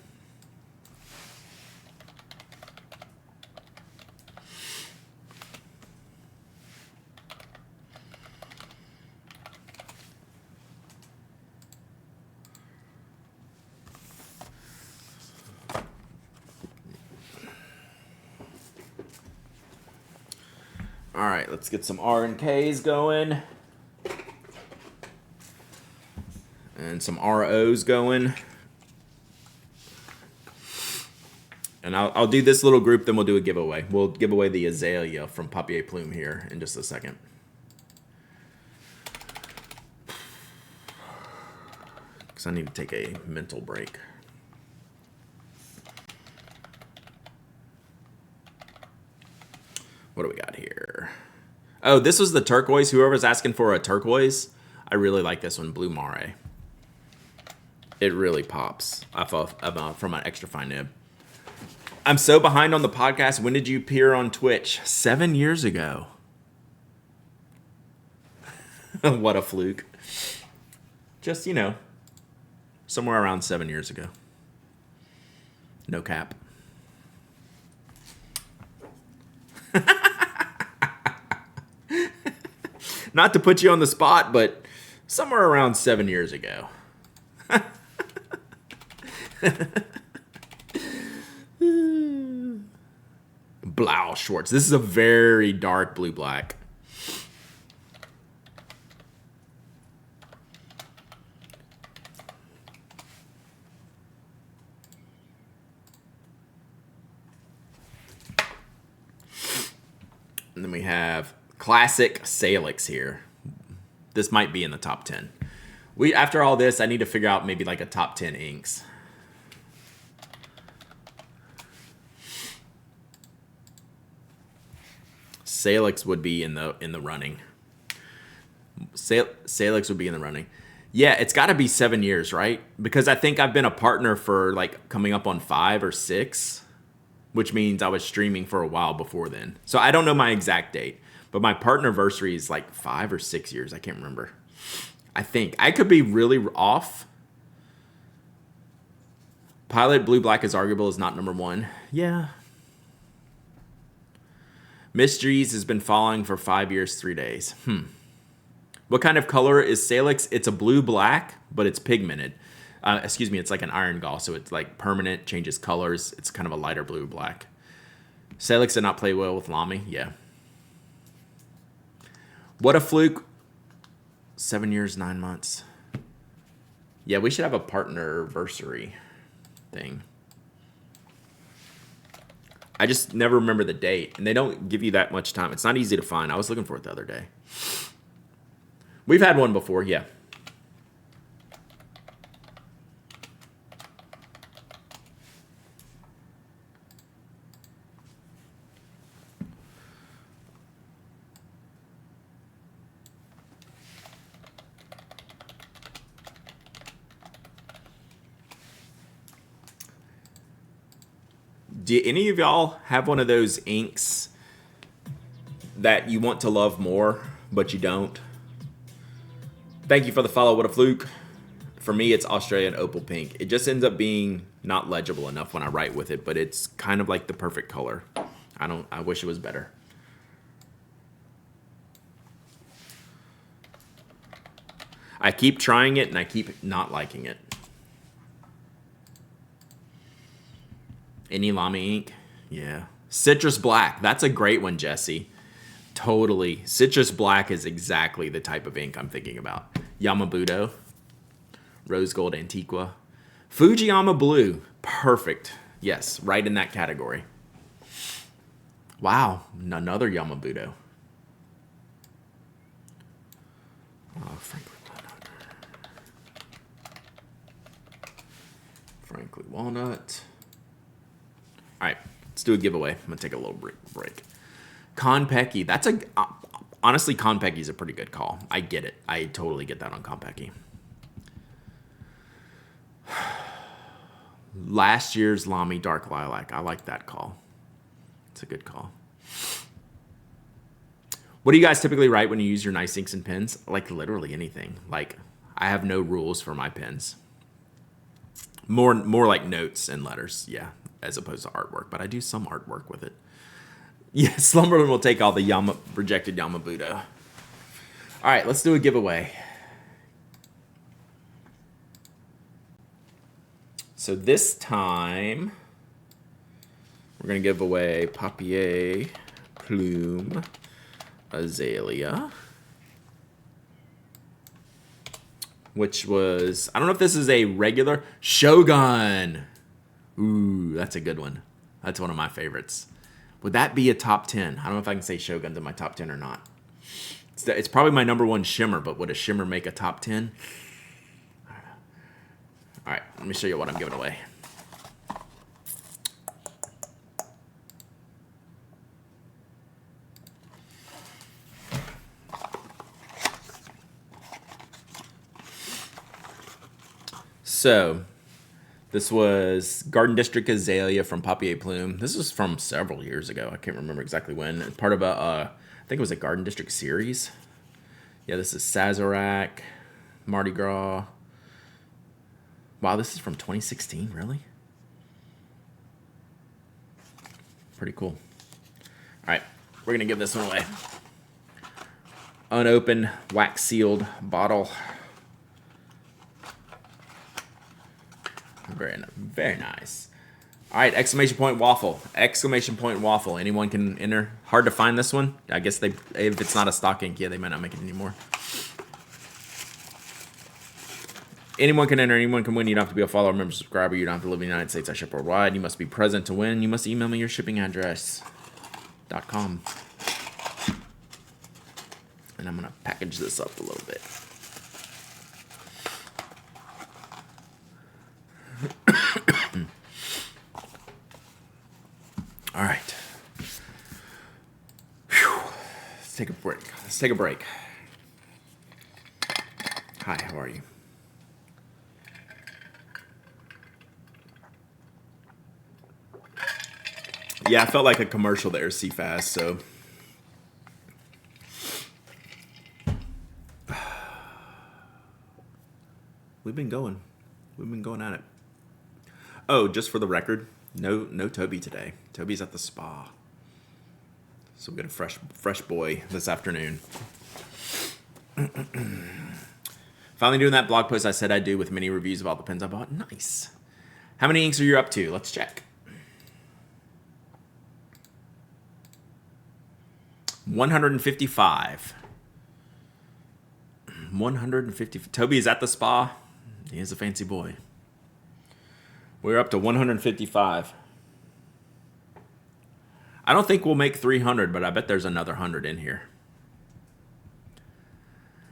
All right, let's get some R and Ks going. And some ROs going. And I'll do this little group, then we'll do a giveaway. We'll give away the Azalea from Papier Plume here in just a second. Because I need to take a mental break. What do we got here? Oh, this was the turquoise. Whoever's asking for a turquoise, I really like this one, Blue Mare. It really pops from an extra fine nib. I'm so behind on the podcast. When did you appear on Twitch? 7 years ago. What a fluke. Just, somewhere around 7 years ago. No cap. Not to put you on the spot, but somewhere around 7 years ago. Blau Schwartz. This is a very dark blue-black. And then we have classic Salix here. This might be in the top 10. After all this, I need to figure out maybe like a top 10 inks. Salix would be in the running. Salix would be in the running. Yeah, it's got to be 7 years, right? Because I think I've been a partner for like coming up on 5 or 6, which means I was streaming for a while before then. So I don't know my exact date, but my partnerversary is like 5 or 6 years. I can't remember. I think I could be really off. Pilot Blue Black is arguable as not number 1. Yeah. Mysteries has been following for 5 years, 3 days. What kind of color is Salix? It's a blue black, but it's pigmented. It's like an iron gall, so it's like permanent, changes colors. It's kind of a lighter blue black. Salix did not play well with Lamy. Yeah. What a fluke. 7 years, 9 months. Yeah, we should have a partnerversary thing. I just never remember the date, and they don't give you that much time. It's not easy to find. I was looking for it the other day. We've had one before, yeah. Do any of y'all have one of those inks that you want to love more, but you don't? Thank you for the follow. What a fluke. For me, it's Australian Opal Pink. It just ends up being not legible enough when I write with it, but it's kind of like the perfect color. I wish it was better. I keep trying it and I keep not liking it. Any Lamy ink? Yeah. Citrus Black. That's a great one, Jesse. Totally. Citrus Black is exactly the type of ink I'm thinking about. Yamabudo. Rose Gold Antiqua. Fujiyama Blue. Perfect. Yes, right in that category. Wow. Another Yamabudo. Oh, Frankly Walnut. All right, let's do a giveaway. I'm going to take a little break. Konpeki. That's honestly, Konpeki is a pretty good call. I get it. I totally get that on Konpeki. Last year's Lamy Dark Lilac. I like that call. It's a good call. What do you guys typically write when you use your nice inks and pens? Like literally anything. Like I have no rules for my pens. More like notes and letters, yeah, as opposed to artwork. But I do some artwork with it. Yeah, Slumberland will take all the rejected Yamabudo. All right, let's do a giveaway. So this time, we're going to give away Papier Plume Azalea, which was, I don't know if this is a regular Shogun. Ooh, that's a good one. That's one of my favorites. Would that be a top 10? I don't know if I can say Shogun's in my top 10 or not. It's probably my number 1 shimmer, but would a shimmer make a top 10? All right, let me show you what I'm giving away. So, this was Garden District Azalea from Papier Plume. This was from several years ago. I can't remember exactly when. Part of I think it was a Garden District series. Yeah, this is Sazerac, Mardi Gras. Wow, this is from 2016, really? Pretty cool. All right, we're going to give this one away. Unopened, wax sealed bottle. Very nice. All right, exclamation point waffle. Exclamation point waffle. Anyone can enter. Hard to find this one. I guess if it's not a stock ink, yeah, they might not make it anymore. Anyone can enter. Anyone can win. You don't have to be a follower, member, subscriber. You don't have to live in the United States. I ship worldwide. You must be present to win. You must email me your shipping address. .com. And I'm going to package this up a little bit. All right. Whew. Let's take a break. Hi, how are you? Yeah, I felt like a commercial there, CFast, so. We've been going at it. Oh, just for the record, no Toby today. Toby's at the spa. So we got a fresh boy this afternoon. Finally doing that blog post I said I'd do with mini reviews of all the pens I bought. Nice. How many inks are you up to? Let's check. 155. 150. Toby is at the spa. He is a fancy boy. We're up to 155. I don't think we'll make 300, but I bet there's another 100 in here.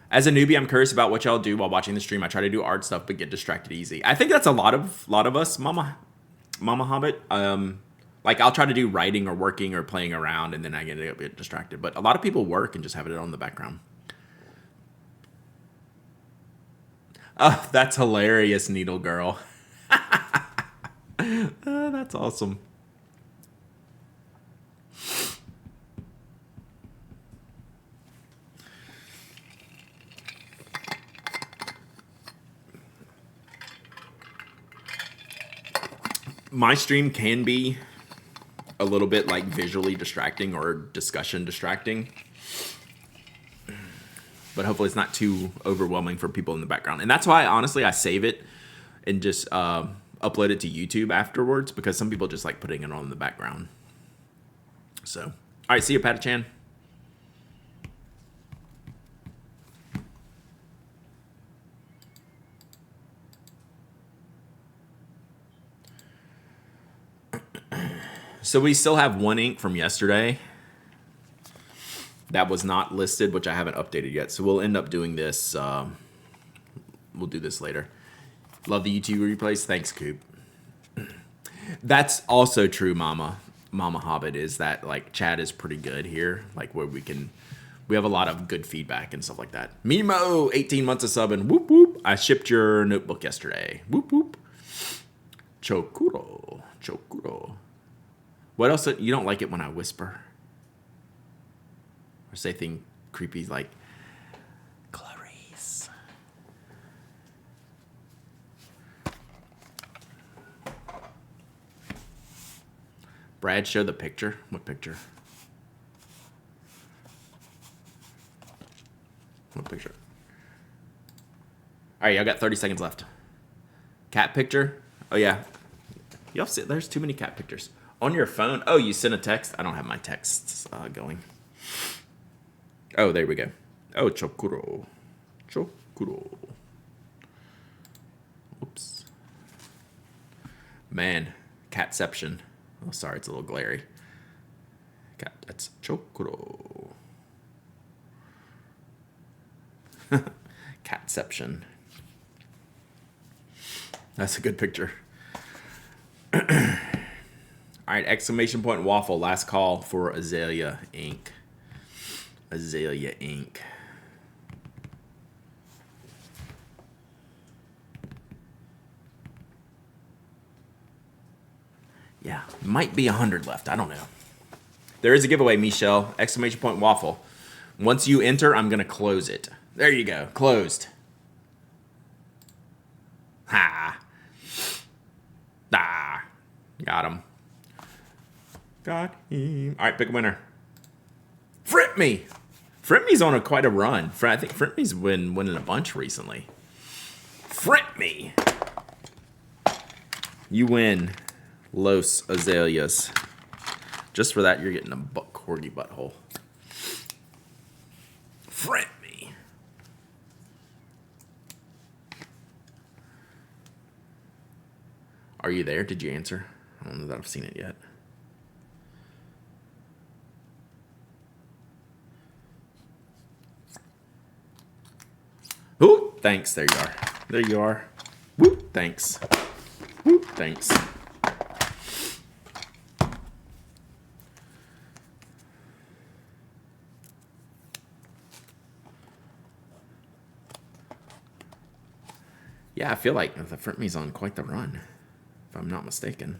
As a newbie, I'm curious about what y'all do while watching the stream. I try to do art stuff, but get distracted easy. I think that's a lot of us, Mama Hobbit. Like I'll try to do writing or working or playing around, and then I get a bit distracted. But a lot of people work and just have it on the background. Oh, that's hilarious, Needle Girl. Oh, that's awesome. My stream can be a little bit like visually distracting or discussion distracting. But hopefully it's not too overwhelming for people in the background. And that's why, honestly, I save it and just upload it to YouTube afterwards, because some people just like putting it on in the background. So, all right, see you, Patachan. So we still have one ink from yesterday that was not listed, which I haven't updated yet. So we'll end up doing this. We'll do this later. Love the YouTube replays. Thanks, Coop. That's also true, Mama Hobbit, is that like chat is pretty good here. Like where we have a lot of good feedback and stuff like that. Mimo, 18 months of subbing. Whoop, whoop. I shipped your notebook yesterday. Whoop, whoop. Chokuro. What else? You don't like it when I whisper? Or say things creepy like, Clarice. Brad, show the picture. What picture? What picture? All right, y'all got 30 seconds left. Cat picture? Oh, yeah. Y'all see, there's too many cat pictures. On your phone? Oh, you sent a text? I don't have my texts going. Oh, there we go. Oh, Chokuro. Oops. Man, catception. Oh, sorry, it's a little glary. That's Chokuro. Catception. That's a good picture. All right, exclamation point waffle. Last call for Azalea ink. Azalea ink. Yeah, might be 100 left. I don't know. There is a giveaway, Michelle. Exclamation point waffle. Once you enter, I'm going to close it. There you go. Closed. Ha. Ah. Got him. Got him. All right, pick a winner. Frip me. Frip me's on quite a run. I think Frip me's been winning a bunch recently. Frip me. You win Los Azaleas. Just for that, you're getting a corgi butthole. Frip me. Are you there? Did you answer? I don't know that I've seen it yet. Ooh, thanks. There you are. There you are. Woo, thanks. Woo, thanks. Yeah, I feel like the Front Me's on quite the run, if I'm not mistaken.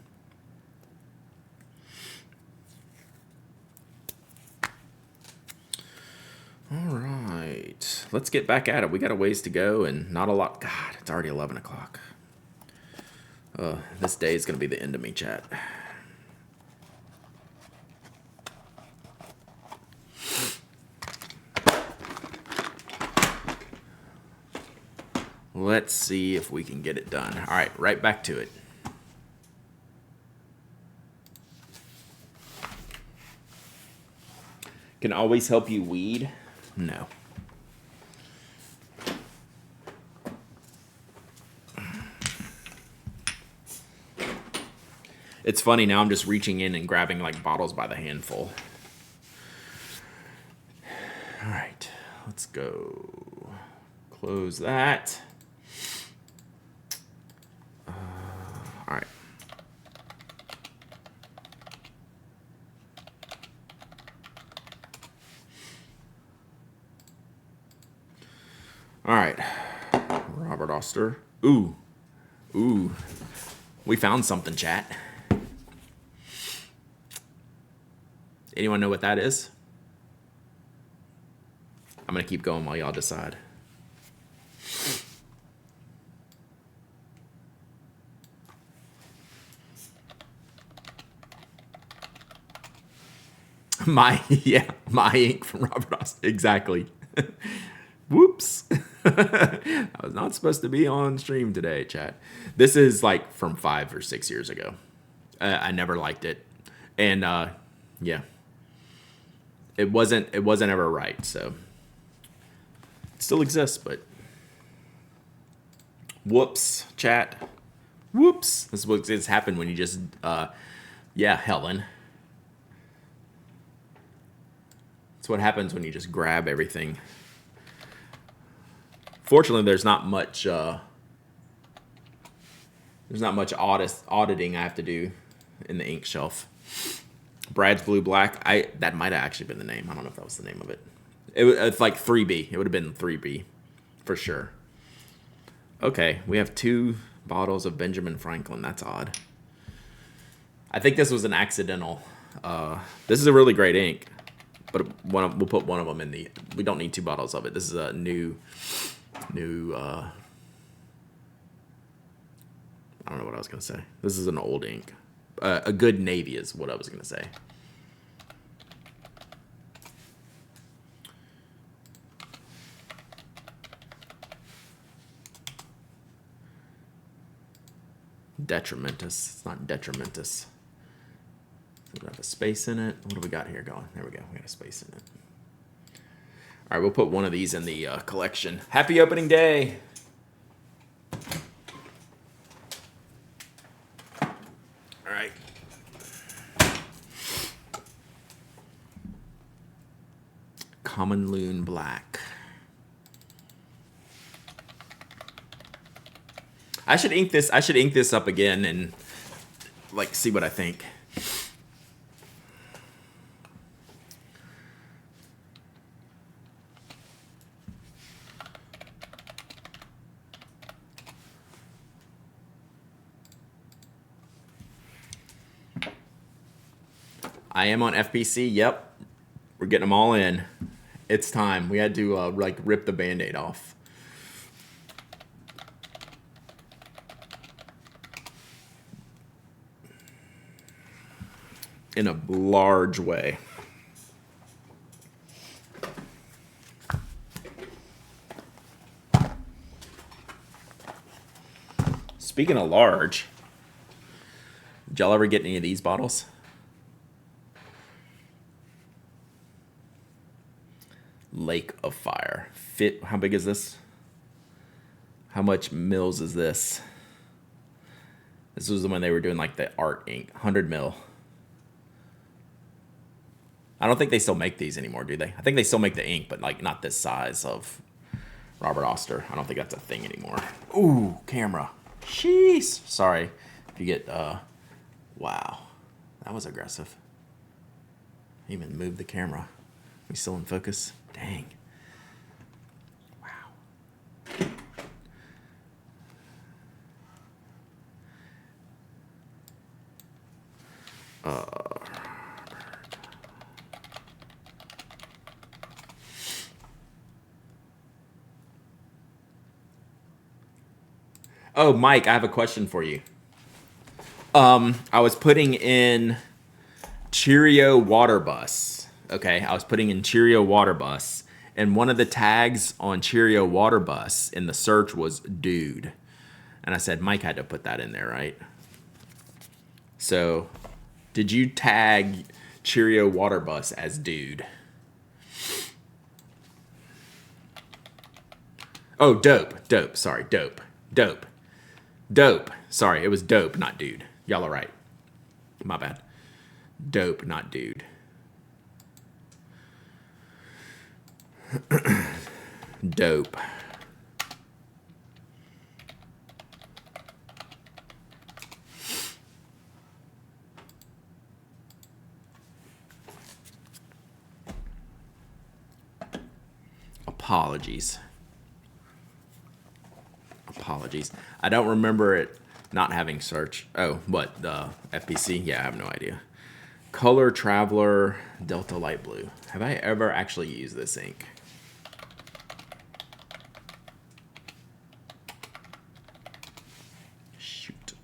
All right, let's get back at it. We got a ways to go and not a lot. God, it's already 11 o'clock. This day is going to be the end of me, chat. Let's see if we can get it done. All right, right back to it. Can always help you weed? No. It's funny, now I'm just reaching in and grabbing like bottles by the handful. All right, let's go. Close that. All right. All right. Robert Oster. Ooh. Ooh. We found something, chat. Anyone know what that is? I'm going to keep going while y'all decide. My ink from Robert Austin. Exactly. Whoops. I was not supposed to be on stream today, chat. This is like from 5 or 6 years ago. I never liked it. And yeah. It wasn't ever right, so it still exists, but whoops, chat. Whoops. This is what's happened when you just yeah, Helen. That's what happens when you just grab everything. Fortunately, there's not much auditing I have to do in the ink shelf. Brad's Blue Black. That might have actually been the name. I don't know if that was the name of it. It's like 3B. It would have been 3B for sure. Okay, we have 2 bottles of Benjamin Franklin. That's odd. I think this was an accidental. This is a really great ink, but we'll put one of them in the. We don't need 2 bottles of it. This is a new. I don't know what I was gonna say. This is an old ink. A good navy is what I was gonna say. Detrimentus. It's not detrimentus. We have a space in it. What do we got here going? There we go. We got a space in it. All right, we'll put one of these in the collection. Happy opening day. All right. Common Loon Black. I should ink this up again and like see what I think. I am on FPC. Yep. We're getting them all in. It's time. We had to like rip the Band-Aid off. In a large way. Speaking of large, did y'all ever get any of these bottles? Lake of Fire. How big is this? How much mils is this? This was when they were doing like the art ink. 100 mil. I don't think they still make these anymore, do they? I think they still make the ink, but like not this size of Robert Oster. I don't think that's a thing anymore. Ooh, camera. Sheesh. Sorry if you get, wow. That was aggressive. Even moved the camera. We still in focus? Dang. Wow. Oh, Mike, I have a question for you. I was putting in Cheerio Water Bus. Okay, I was putting in Cheerio Water Bus, and one of the tags on Cheerio Water Bus in the search was dude. And I said Mike had to put that in there, right? So, did you tag Cheerio Water Bus as dude? Oh, dope. Dope. Sorry, dope. Dope. Dope. Sorry, it was dope, not dude. Y'all are right. My bad. Dope, not dude. Dope. Apologies. Apologies. I don't remember it not having search. Oh, what? The FPC? Yeah, I have no idea. Color Traveler Delta Light Blue. Have I ever actually used this ink? Shoot.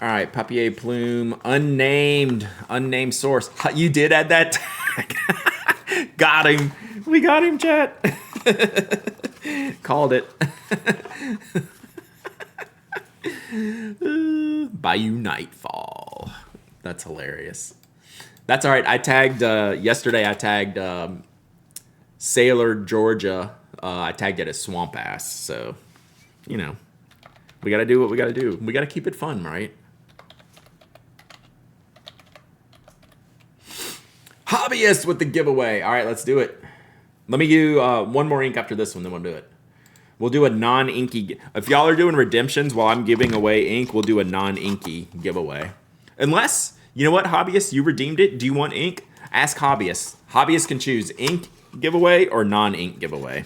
All right, Papier Plume, unnamed source. You did add that tag. Got him. We got him, chat. Called it. Bayou Nightfall. That's hilarious. That's all right. I tagged, yesterday I tagged Sailor Georgia. I tagged it as Swamp Ass. So, you know, we got to do what we got to do. We got to keep it fun, right? Hobbyist with the giveaway. All right, let's do it. Let me do one more ink after this one, then we'll do it. We'll do a non-inky. If y'all are doing redemptions while I'm giving away ink, we'll do a non-inky giveaway. Unless, you know what, Hobbyist, you redeemed it. Do you want ink? Ask Hobbyist. Hobbyist can choose ink giveaway or non-ink giveaway.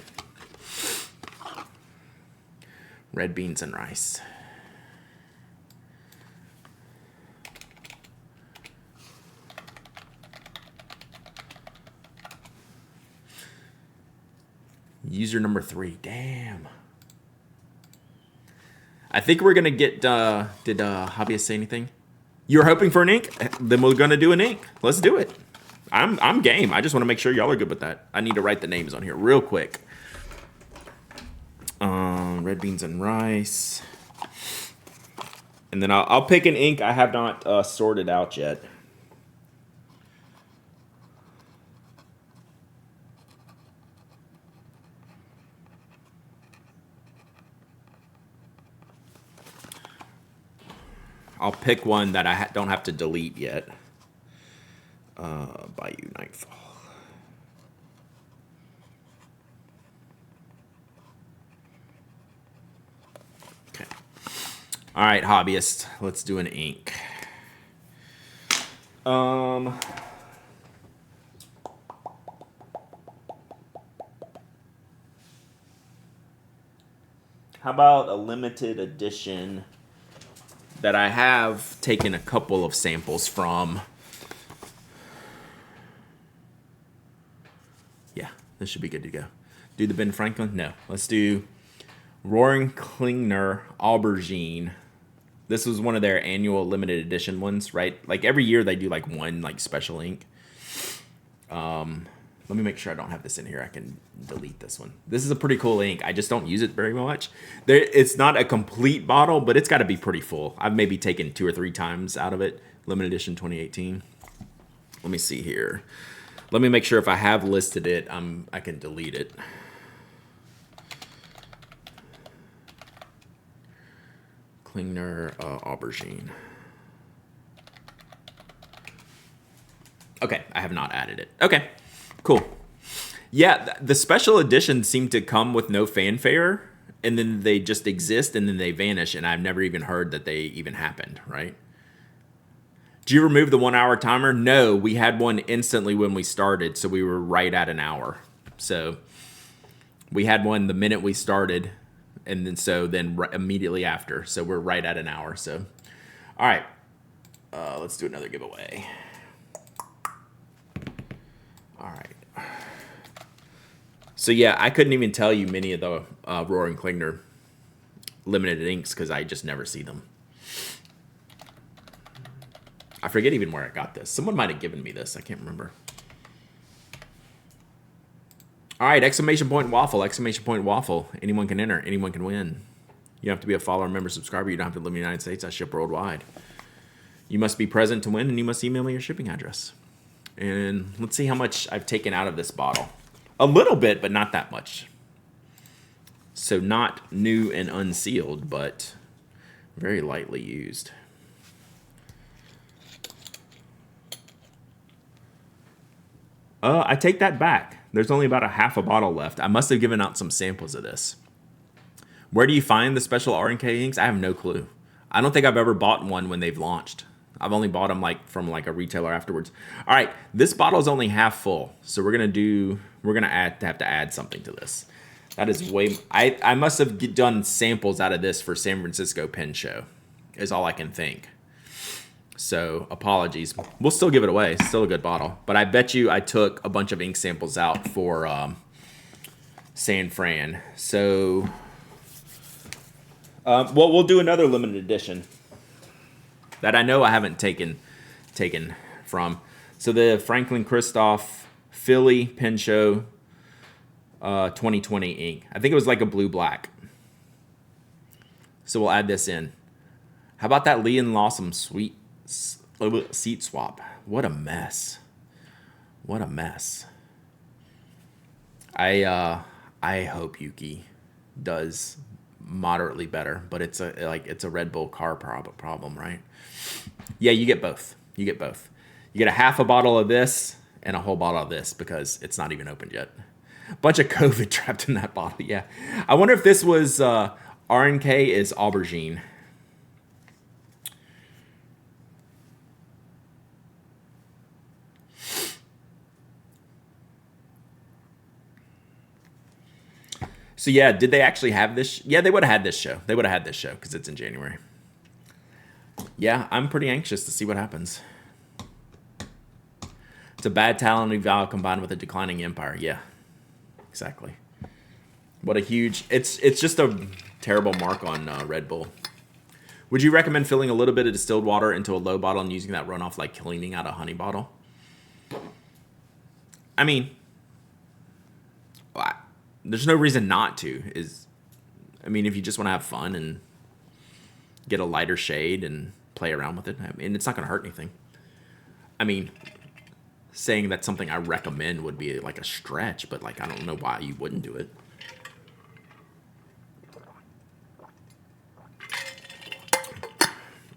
Red beans and rice. User number 3. Damn. I think we're gonna get. Did Hobbyist say anything? You were hoping for an ink? Then we're gonna do an ink. Let's do it. I'm game. I just want to make sure y'all are good with that. I need to write the names on here real quick. Red beans and rice. And then I'll pick an ink I have not sorted out yet. I'll pick one that I don't have to delete yet. Bayou Nightfall. Okay. All right, Hobbyist. Let's do an ink. How about a limited edition that I have taken a couple of samples from? Yeah, this should be good to go. Do the Ben Franklin? No. Let's do Roaring Klingner Aubergine. This was one of their annual limited edition ones, right? Like every year they do like one like special ink. Let me make sure I don't have this in here. I can delete this one. This is a pretty cool ink. I just don't use it very much. It's not a complete bottle, but it's got to be pretty full. I've maybe taken 2 or 3 times out of it. Limited edition 2018. Let me see here. Let me make sure if I have listed it, I can delete it. Klingner Aubergine. Okay, I have not added it. Okay, cool. Yeah, the special editions seem to come with no fanfare, and then they just exist, and then they vanish, and I've never even heard that they even happened, right? Do you remove the 1 hour timer? No, we had one instantly when we started, so we were right at an hour. So we had one the minute we started, and then immediately after. So we're right at an hour. So, all right, let's do another giveaway. All right. So yeah, I couldn't even tell you many of the Roaring Klingner limited inks because I just never see them. I forget even where I got this. Someone might have given me this. I can't remember. All right, exclamation point waffle, exclamation point waffle. Anyone can enter. Anyone can win. You have to be a follower, member, subscriber. You don't have to live in the United States. I ship worldwide. You must be present to win, and you must email me your shipping address. And let's see how much I've taken out of this bottle. A little bit, but not that much. So not new and unsealed, but very lightly used. I take that back. There's only about a half a bottle left. I must have given out some samples of this. Where do you find the special R&K inks? I have no clue. I don't think I've ever bought one when they've launched. I've only bought them from a retailer afterwards. All right, this bottle is only half full, so we're gonna have to add something to this. That is way. I must have done samples out of this for San Francisco Pen Show, is all I can think. So apologies. We'll still give it away. It's still a good bottle. But I bet you I took a bunch of ink samples out for San Fran. So, well, we'll do another limited edition that I know I haven't taken from. So the Franklin Christoph Philly Pen Show 2020 ink. I think it was like a blue-black. So we'll add this in. How about that Lee and Lawson seat swap? What a mess. What a mess. I hope Yuki does moderately better, but it's a Red Bull car problem, right? Yeah, you get both. You get both. You get a half a bottle of this and a whole bottle of this because it's not even opened yet. Bunch of COVID trapped in that bottle. Yeah. I wonder if this was R&K is aubergine. So yeah, did they actually have this? Yeah, they would have had this show. They would have had this show because it's in January. Yeah, I'm pretty anxious to see what happens. It's a bad talent eval combined with a declining empire. Yeah, exactly. What a huge... It's just a terrible mark on Red Bull. Would you recommend filling a little bit of distilled water into a low bottle and using that runoff like cleaning out a honey bottle? I mean... There's no reason not to. If you just want to have fun and get a lighter shade and play around with it, it's not going to hurt anything. Saying that's something I recommend would be like a stretch, but I don't know why you wouldn't do it.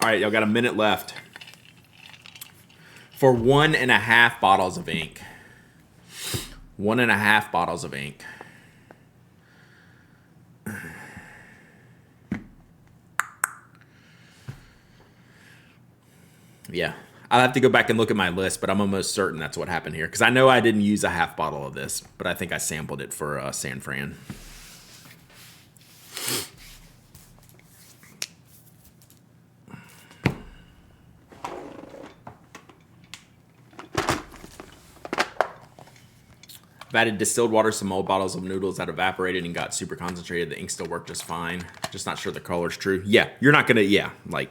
All right, y'all got a minute left for 1.5 bottles of ink. 1.5 bottles of ink. Yeah, I'll have to go back and look at my list, but I'm almost certain that's what happened here. Because I know I didn't use a half bottle of this, but I think I sampled it for San Fran. added distilled water, some old bottles of noodles that evaporated and got super concentrated. The ink still worked just fine. Just not sure the color's true. Yeah, you're not gonna, yeah, like,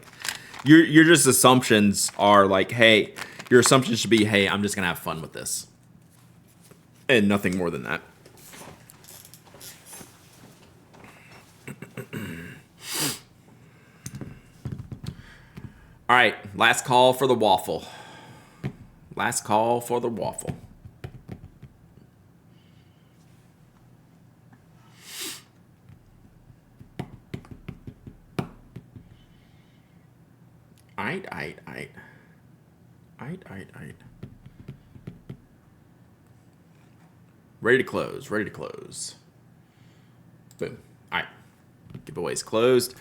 your just assumptions are like, hey, your assumption should be, hey, I'm just gonna have fun with this. And nothing more than that. All right, last call for the waffle. Last call for the waffle. Aight. Ready to close. Boom. All right. Giveaway's closed.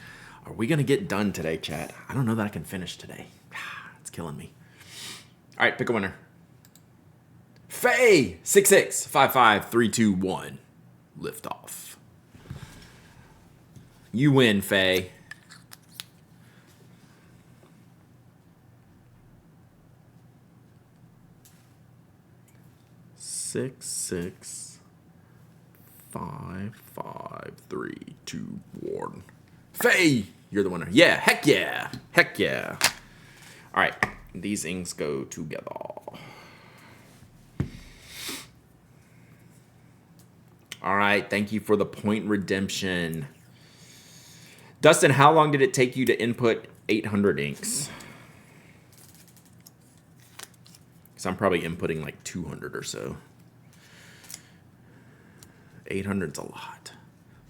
Are we going to get done today, chat? I don't know that I can finish today. It's killing me. All right, pick a winner. Faye! 66555321. Lift off. You win, Faye. Six, 5, 5, 3, 2, 1. Faye, you're the winner. Yeah, heck yeah. Heck yeah. All right, these inks go together. All right, thank you for the point redemption. Dustin, how long did it take you to input 800 inks? Because I'm probably inputting like 200 or so. 800's a lot.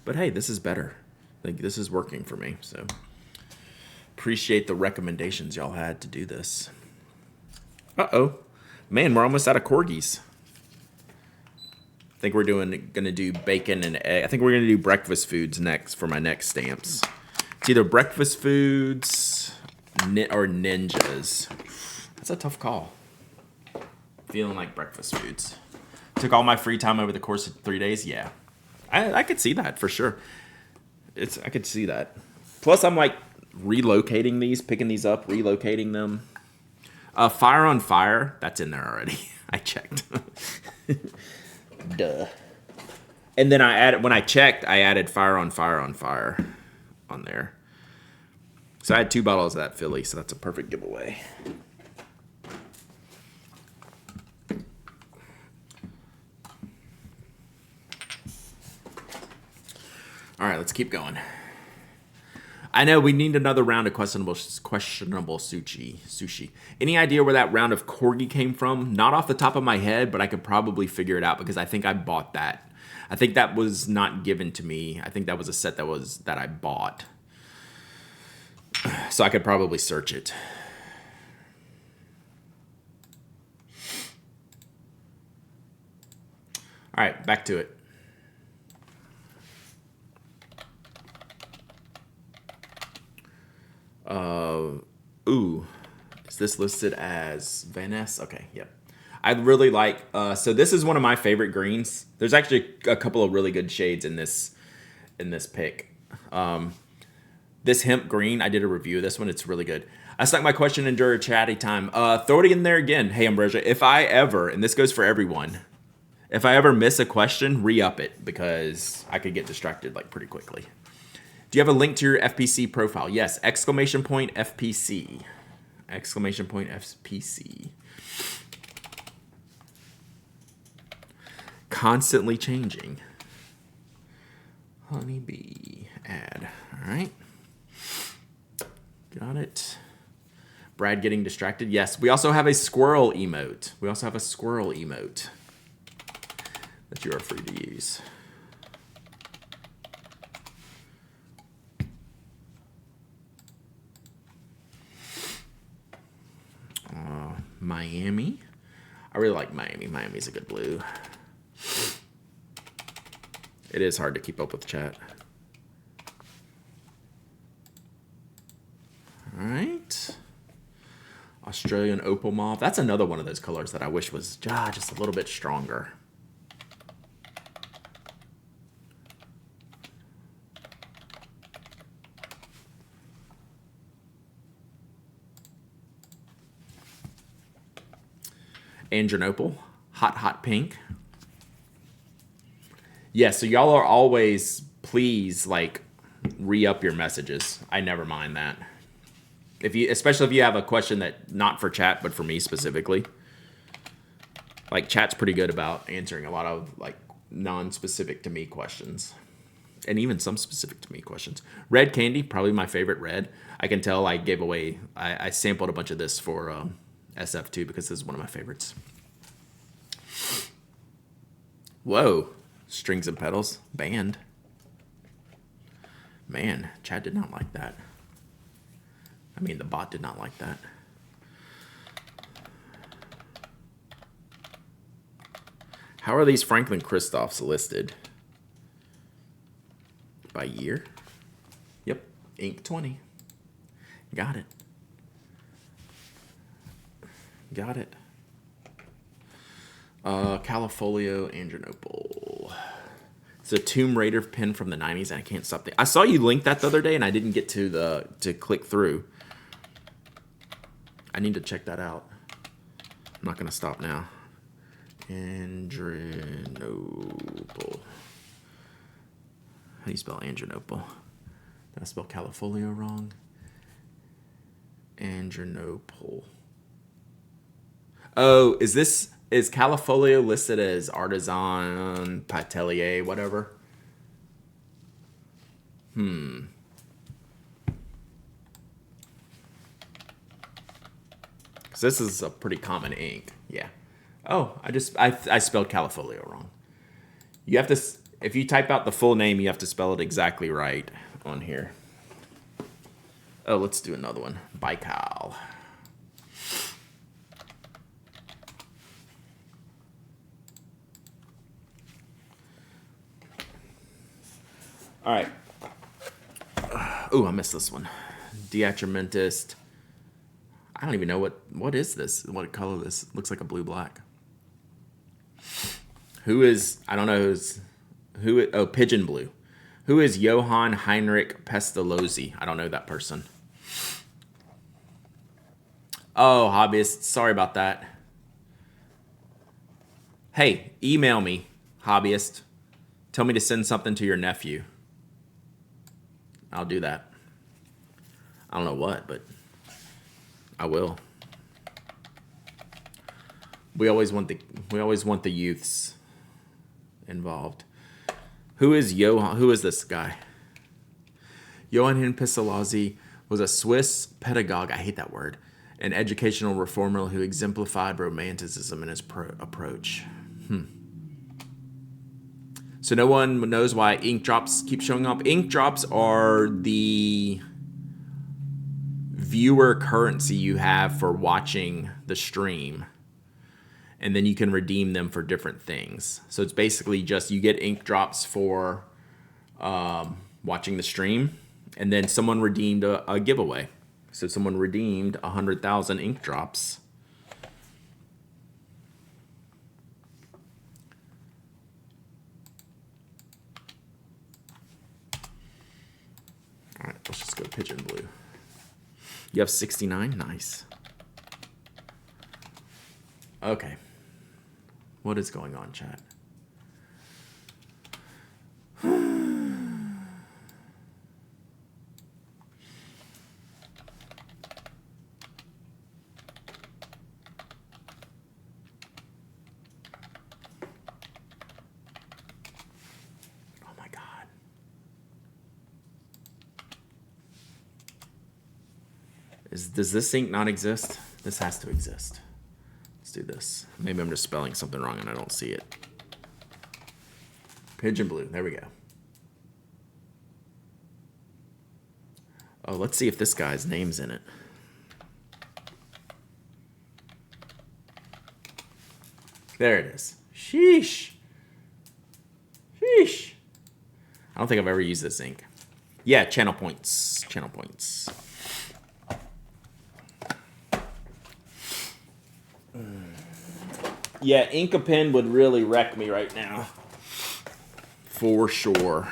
But hey, this is better. Like, this is working for me, so appreciate the recommendations y'all had to do this. Uh-oh. Man, we're almost out of corgis. I think we're gonna do bacon and egg. I think we're gonna do breakfast foods next for my next stamps. It's either breakfast foods or ninjas. That's a tough call. Feeling like breakfast foods. Took all my free time over the course of 3 days. Yeah, I could see that for sure. I could see that. Plus, I'm like relocating these, picking these up, relocating them. Fire on Fire, that's in there already. I checked. Duh. And then when I checked, I added Fire on Fire on there. So I had 2 bottles of that Philly, so that's a perfect giveaway. All right, let's keep going. I know we need another round of questionable sushi. Any idea where that round of corgi came from? Not off the top of my head, but I could probably figure it out because I think I bought that. I think that was not given to me. I think that was a set that I bought. So I could probably search it. All right, back to it. Ooh, is this listed as Van Ness? Okay, yep. I really like, so this is one of my favorite greens. There's actually a couple of really good shades in this pick. This hemp green, I did a review of this one. It's really good. I stuck my question in during chatty time. Throw it in there again. Hey, Ambrosia, if I ever, and this goes for everyone, if I ever miss a question, re-up it because I could get distracted like pretty quickly. Do you have a link to your FPC profile? Yes, !FPC. !FPC. Constantly changing. Honeybee ad. All right. Got it. Brad getting distracted. Yes, we also have a squirrel emote. That you are free to use. Miami. I really like Miami. Miami's a good blue. It is hard to keep up with chat. All right. Australian Opal Mauve. That's another one of those colors that I wish was just a little bit stronger. Angel Opal. Hot Pink. Yeah, so y'all are always, please, like, re-up your messages. I never mind that. Especially if you have a question that not for chat, but for me specifically. Like, chat's pretty good about answering a lot of, like, non-specific to me questions. And even some specific to me questions. Red candy, probably my favorite red. I can tell I gave away, I sampled a bunch of this for SF2 because this is one of my favorites. Whoa. Strings and pedals. Band. Man, Chad did not like that. I mean, the bot did not like that. How are these Franklin Christophs listed? By year? Yep. Ink 20. Got it. Got it. Califolio Andronopal. It's a Tomb Raider pin from the 90s, and I can't stop I saw you link that the other day, and I didn't get to click through. I need to check that out. I'm not going to stop now. Andronopal. How do you spell Andronopal? Did I spell Califolio wrong? Andronopal. Oh, is Califolio listed as artisan, patelier, whatever? Because this is a pretty common ink. Yeah. Oh, I spelled Califolio wrong. You have to, if you type out the full name, you have to spell it exactly right on here. Oh, let's do another one. Baikal. All right. Oh, I missed this one. Diatramentist. I don't even know what is this? What color this? Looks like a blue-black. Who is, I don't know oh, Pigeon Blue. Who is Johann Heinrich Pestalozzi? I don't know that person. Oh, hobbyist. Sorry about that. Hey, email me, hobbyist. Tell me to send something to your nephew. I'll do that. I don't know what, but I will. We always want the youths involved. Who is this guy? Johann Pestalozzi was a Swiss pedagogue. I hate that word. An educational reformer who exemplified romanticism in his approach. So no one knows why ink drops keep showing up. Ink drops are the viewer currency you have for watching the stream. And then you can redeem them for different things. So it's basically just you get ink drops for watching the stream. And then someone redeemed a giveaway. So someone redeemed 100,000 ink drops. All right, let's just go Pigeon Blue. You have 69? Nice. Okay. What is going on, chat? Does this ink not exist? This has to exist. Let's do this. Maybe I'm just spelling something wrong and I don't see it. Pigeon Blue. There we go. Oh, let's see if this guy's name's in it. There it is. Sheesh. Sheesh. I don't think I've ever used this ink. Yeah, channel points. Channel points. Yeah, Inca pen would really wreck me right now. For sure.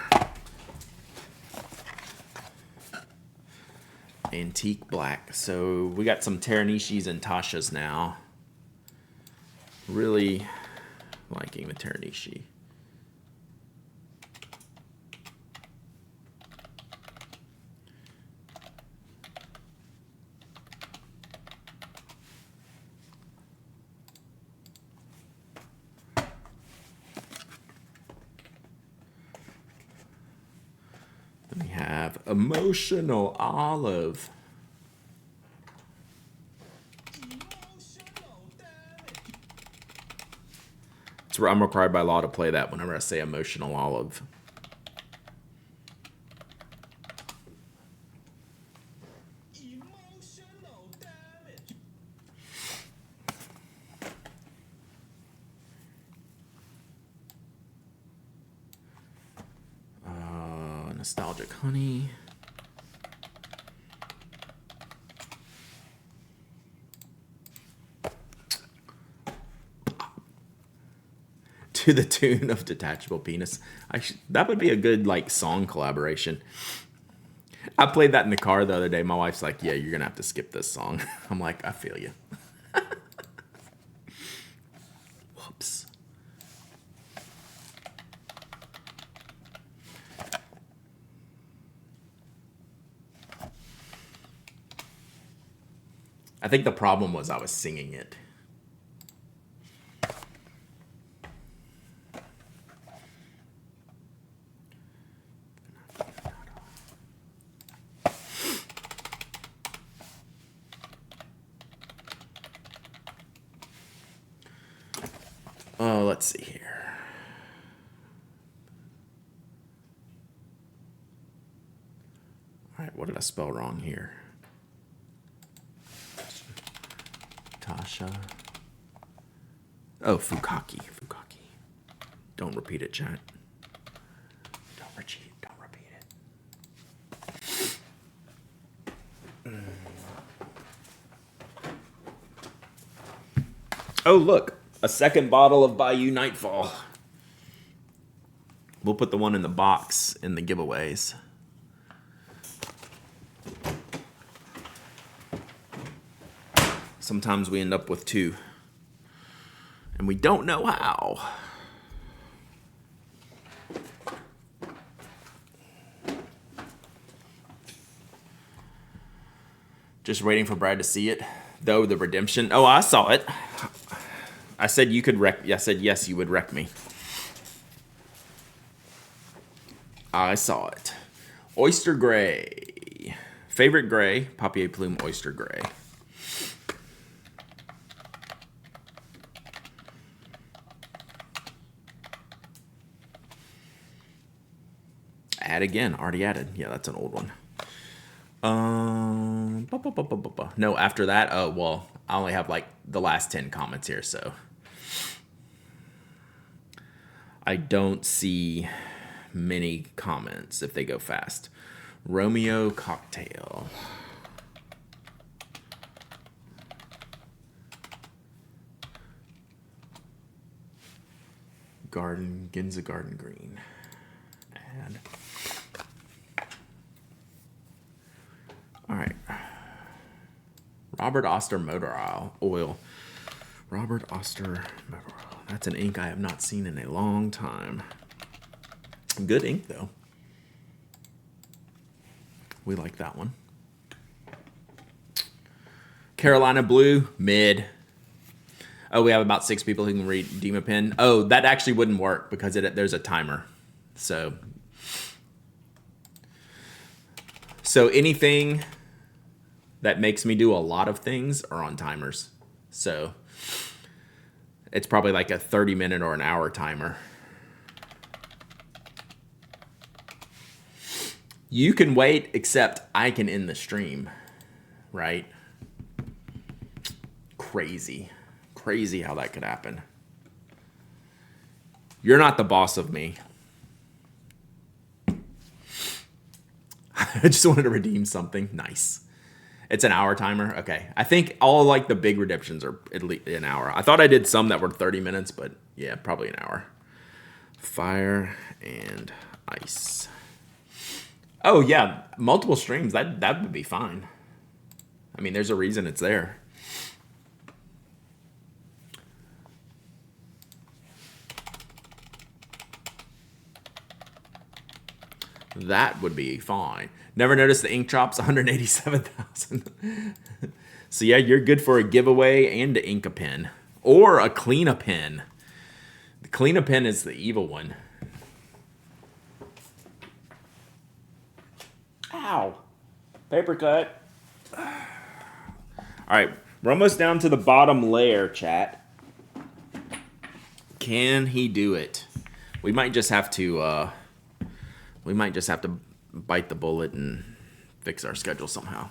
Antique black. So we got some Taranishis and Tashas now. Really liking the Taranishi. have Emotional Olive. I'm required by law to play that whenever I say Emotional Olive. Nostalgic Honey. To the tune of Detachable Penis. That would be a good like song collaboration. I played that in the car the other day. My wife's like, yeah, you're gonna have to skip this song. I'm like, I feel you. Whoops. I think the problem was I was singing it. Oh, let's see here. All right, what did I spell wrong here? Tasha. Oh, Fukaki. Don't repeat it, chat. Don't repeat it. Oh, look. A second bottle of Bayou Nightfall. We'll put the one in the box in the giveaways. Sometimes we end up with two. And we don't know how. Just waiting for Brad to see it. Though the redemption. Oh, I saw it. I said you could wreck. I said yes, you would wreck me. I saw it. Oyster Gray. Favorite gray. Papier Plume Oyster Gray. Add again. Already added. Yeah, that's an old one. No, after that, oh, well, I only have like the last 10 comments here, so I don't see many comments if they go fast. Romeo Cocktail. Ginza Garden Green. Add. All right. Robert Oster Motor Oil. Robert Oster Motor Oil. That's an ink I have not seen in a long time. Good ink, though. We like that one. Carolina Blue, mid. Oh, we have about 6 people who can redeem a pin. Oh, that actually wouldn't work because there's a timer. So anything that makes me do a lot of things are on timers. So it's probably like a 30-minute or an hour timer. You can wait, except I can end the stream, right? Crazy how that could happen. You're not the boss of me. I just wanted to redeem something. Nice. It's an hour timer. Okay. I think all like the big redemptions are at least an hour. I thought I did some that were 30 minutes, but yeah, probably an hour. Fire and ice. Oh yeah, multiple streams. That would be fine. I mean, there's a reason it's there. That would be fine. Never noticed the ink drops 187,000. So yeah, you're good for a giveaway and to ink a pen. Or a clean a pen. The clean a pen is the evil one. Ow. Paper cut. All right, we're almost down to the bottom layer, chat. Can he do it? We might just have to bite the bullet and fix our schedule somehow.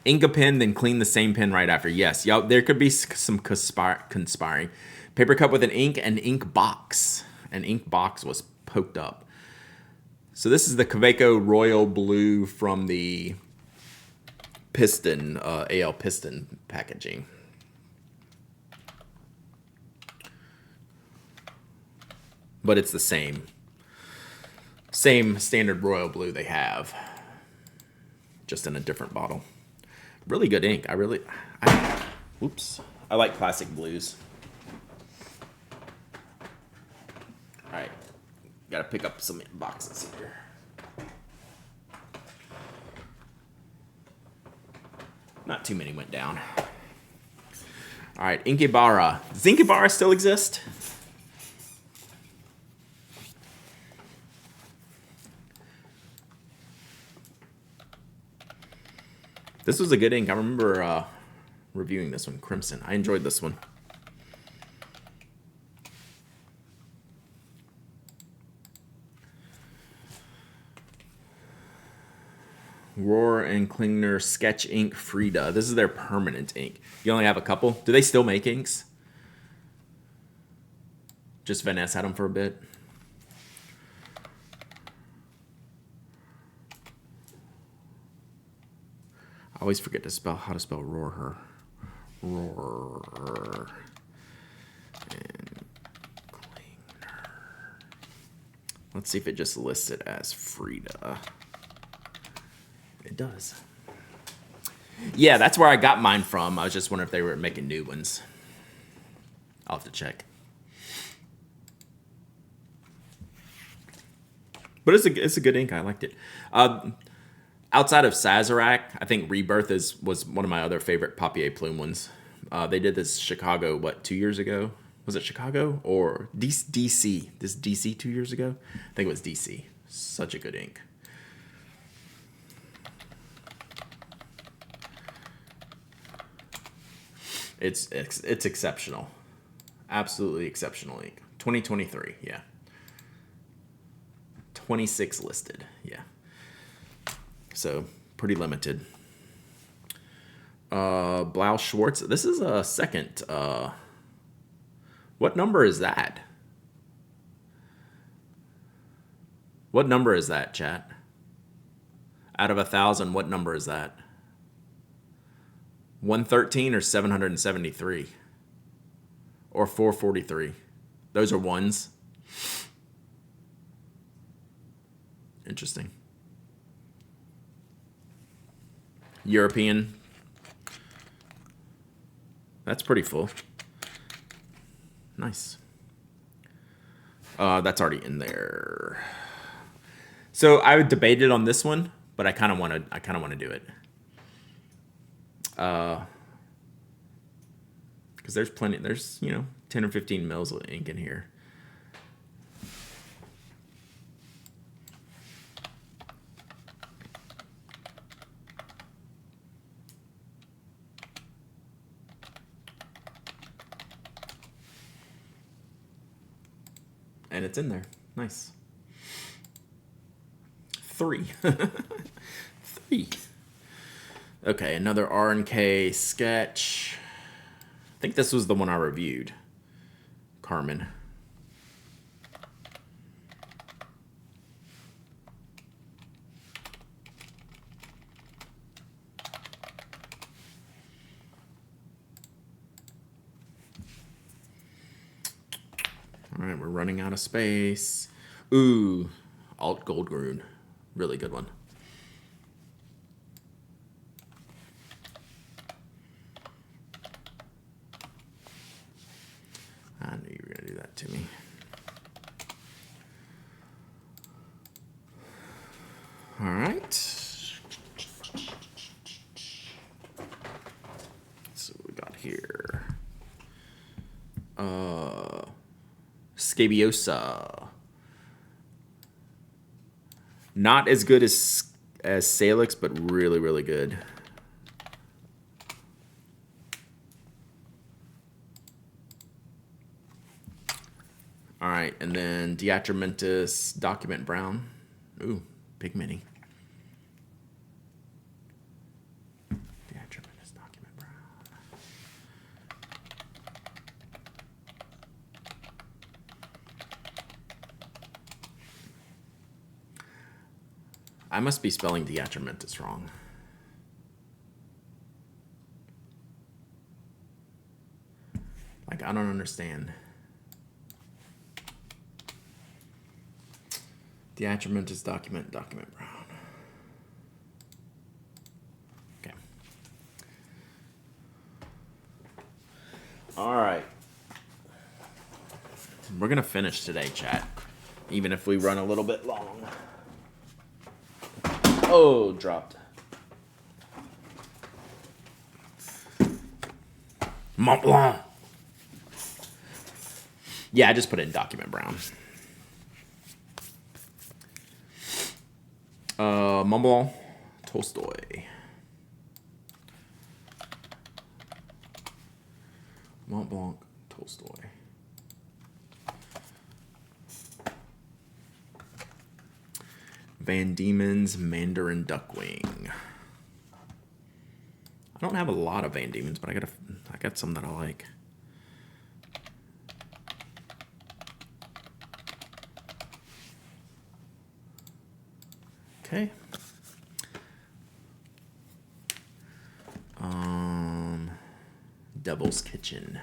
Ink a pen, then clean the same pen right after. Yes, there could be some conspiring. Paper cut with an ink box. An ink box was poked up. So this is the Kaweco Royal Blue from the Piston, AL Piston packaging. But it's the same standard Royal Blue they have, just in a different bottle. Really good ink. I like classic blues. All right, gotta pick up some boxes here. Not too many went down. All right, Inkebara. Does Inkebara still exist? This was a good ink. I remember reviewing this one, Crimson. I enjoyed this one. Rohr and Klingner Sketch Ink Frida. This is their permanent ink. You only have a couple. Do they still make inks? Just Vanessa had them for a bit. I always forget how to spell Rohr. Rohr and Klingner. Let's see if it just lists it as Frida. It does. Yeah, that's where I got mine from. I was just wondering if they were making new ones. I'll have to check. But it's a good ink. I liked it. Outside of Sazerac, I think Rebirth was one of my other favorite Papier Plume ones. They did this Chicago, 2 years ago? Was it Chicago or DC? This DC 2 years ago? I think it was DC. Such a good ink. It's exceptional. Absolutely exceptional ink. 2023, yeah. 26 listed, yeah. So, pretty limited. Blau Schwartz. This is a second. What number is that? What number is that, chat? Out of 1,000, what number is that? 113 or 773? Or 443? Those are ones. Interesting. European. That's pretty full. Nice. That's already in there. So I debated on this one, but I kind of want to do it. Because there's 10 or 15 mils of ink in here. And it's in there. Nice. 3. 3. Okay, another R&K sketch. I think this was the one I reviewed. Carmen. All right, we're running out of space. Ooh, Alt Goldgrün. Really good one. I knew you were going to do that to me. All right. So what we got here. Scabiosa. Not as good as Salix, but really, really good. All right, and then Diatramentus Document Brown. Ooh, big mini. Diatramentus Document Brown. I must be spelling Diatramentus wrong. Like, I don't understand. Diatramentus Document Brown. Okay. All right. We're going to finish today, chat. Even if we run a little bit long. Oh, dropped. Mont Blanc. Yeah, I just put it in Document Brown. Mont Blanc, Tolstoy. Mont Blanc, Tolstoy. Van Diemen's Mandarin Duckwing. I don't have a lot of Van Diemen's, but I got some that I like. Okay. Devil's Kitchen.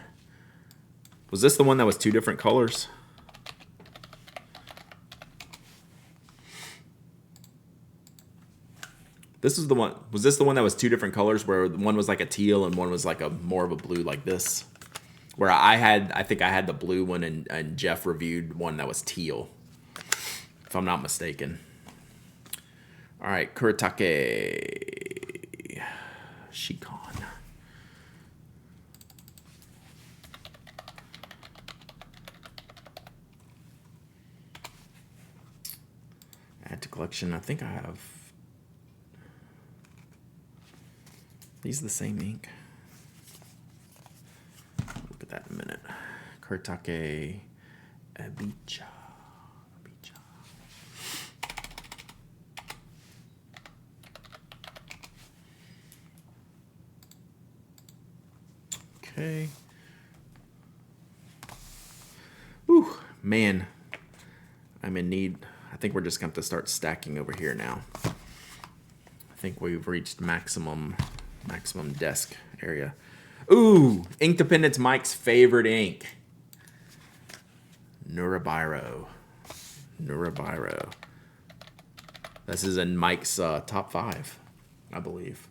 Was this the one that was two different colors? This is the one. Was this the one that was two different colors, where one was like a teal and one was like a more of a blue, like this? Where I think I had the blue one, and Jeff reviewed one that was teal, if I'm not mistaken. All right, Kuretake Shikon. Add to collection. I think I have. These are the same ink. Look at that in a minute. Kuretake Abicha. Okay. Ooh, man. I'm in need. I think we're just going to have to start stacking over here now. I think we've reached maximum desk area. Ooh, Ink Dependence Mike's favorite ink. Nurabiro. This is in Mike's top 5, I believe.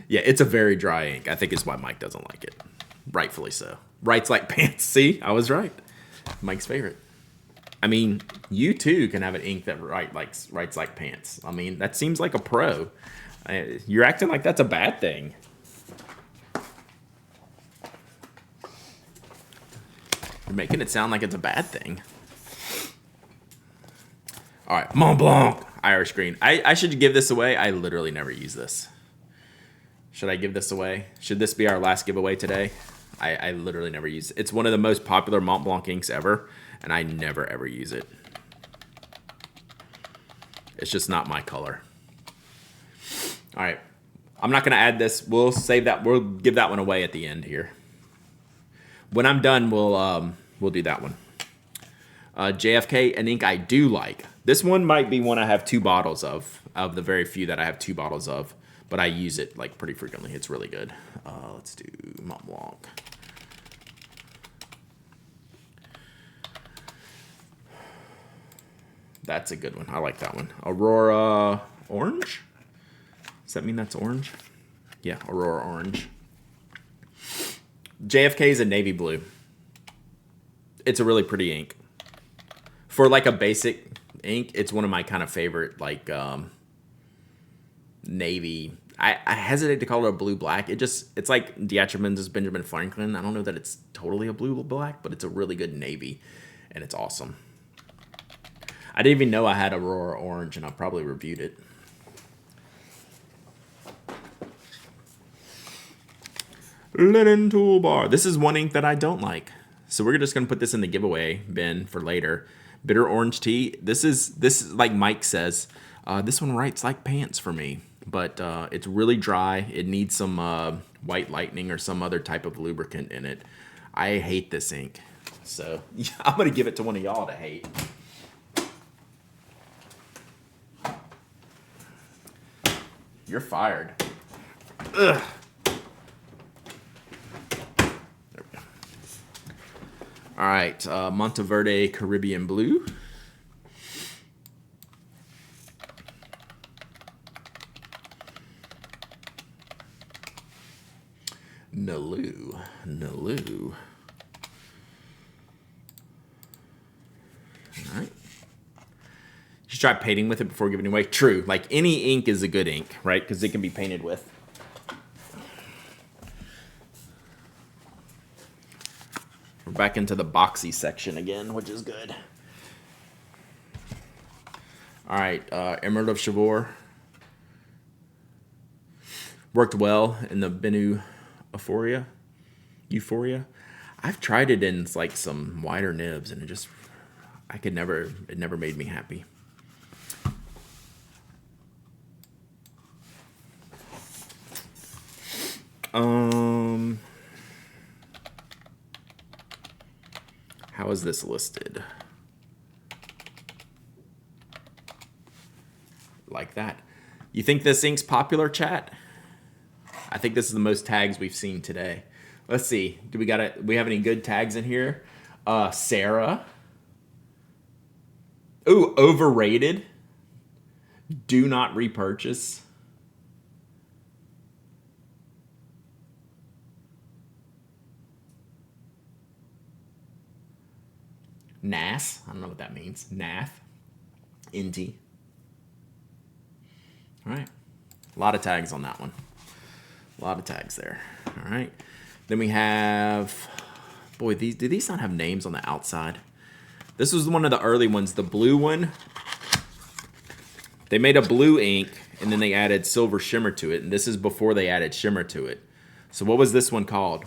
Yeah, it's a very dry ink. I think it's why Mike doesn't like it. Rightfully so. Writes like pants. See, I was right. Mike's favorite. I mean, you too can have an ink that writes like pants. I mean, that seems like a pro. You're acting like that's a bad thing. You're making it sound like it's a bad thing. All right, Mont Blanc, Irish Green. I should give this away. I literally never use this. Should I give this away? Should this be our last giveaway today? I literally never use it. It's one of the most popular Mont Blanc inks ever, and I never, ever use it. It's just not my color. All right. I'm not going to add this. We'll save that. We'll give that one away at the end here. When I'm done, we'll do that one. JFK, an ink I do like. This one might be one I have 2 bottles of the very few that I have 2 bottles of. But I use it like pretty frequently. It's really good. Let's do Mont Blanc. That's a good one. I like that one. Aurora Orange? Does that mean that's orange? Yeah, Aurora Orange. JFK is a navy blue. It's a really pretty ink. For like a basic ink, it's one of my kind of favorite, like, navy. I hesitate to call it a blue black. It's like Dietrichman's Benjamin Franklin. I don't know that it's totally a blue black, but it's a really good navy, and it's awesome. I didn't even know I had Aurora Orange, and I probably reviewed it. Linen toolbar. This is one ink that I don't like, so we're just gonna put this in the giveaway bin for later. Bitter orange tea. This is like Mike says. This one writes like pants for me, but it's really dry. It needs some white lightning or some other type of lubricant in it. I hate this ink, so I'm gonna give it to one of y'all to hate. You're fired. Ugh. All right, Monteverde Caribbean Blue. Nalu. All right. You should try painting with it before giving it away. True, like any ink is a good ink, right? Because it can be painted with. We're back into the boxy section again, which is good. All right, Emerald of Chavor. Worked well in the Benu Euphoria. I've tried it in like some wider nibs, and it never made me happy. How is this listed? Like that. You think this ink's popular, chat? I think this is the most tags we've seen today. Let's see. Do we have any good tags in here? Sarah. Ooh, overrated. Do not repurchase. NAS. I don't know what that means. Nath. Inti. All right. A lot of tags on that one. A lot of tags there. All right. Then we have... Boy, do these not have names on the outside? This was one of the early ones. The blue one. They made a blue ink, and then they added silver shimmer to it. And this is before they added shimmer to it. So what was this one called?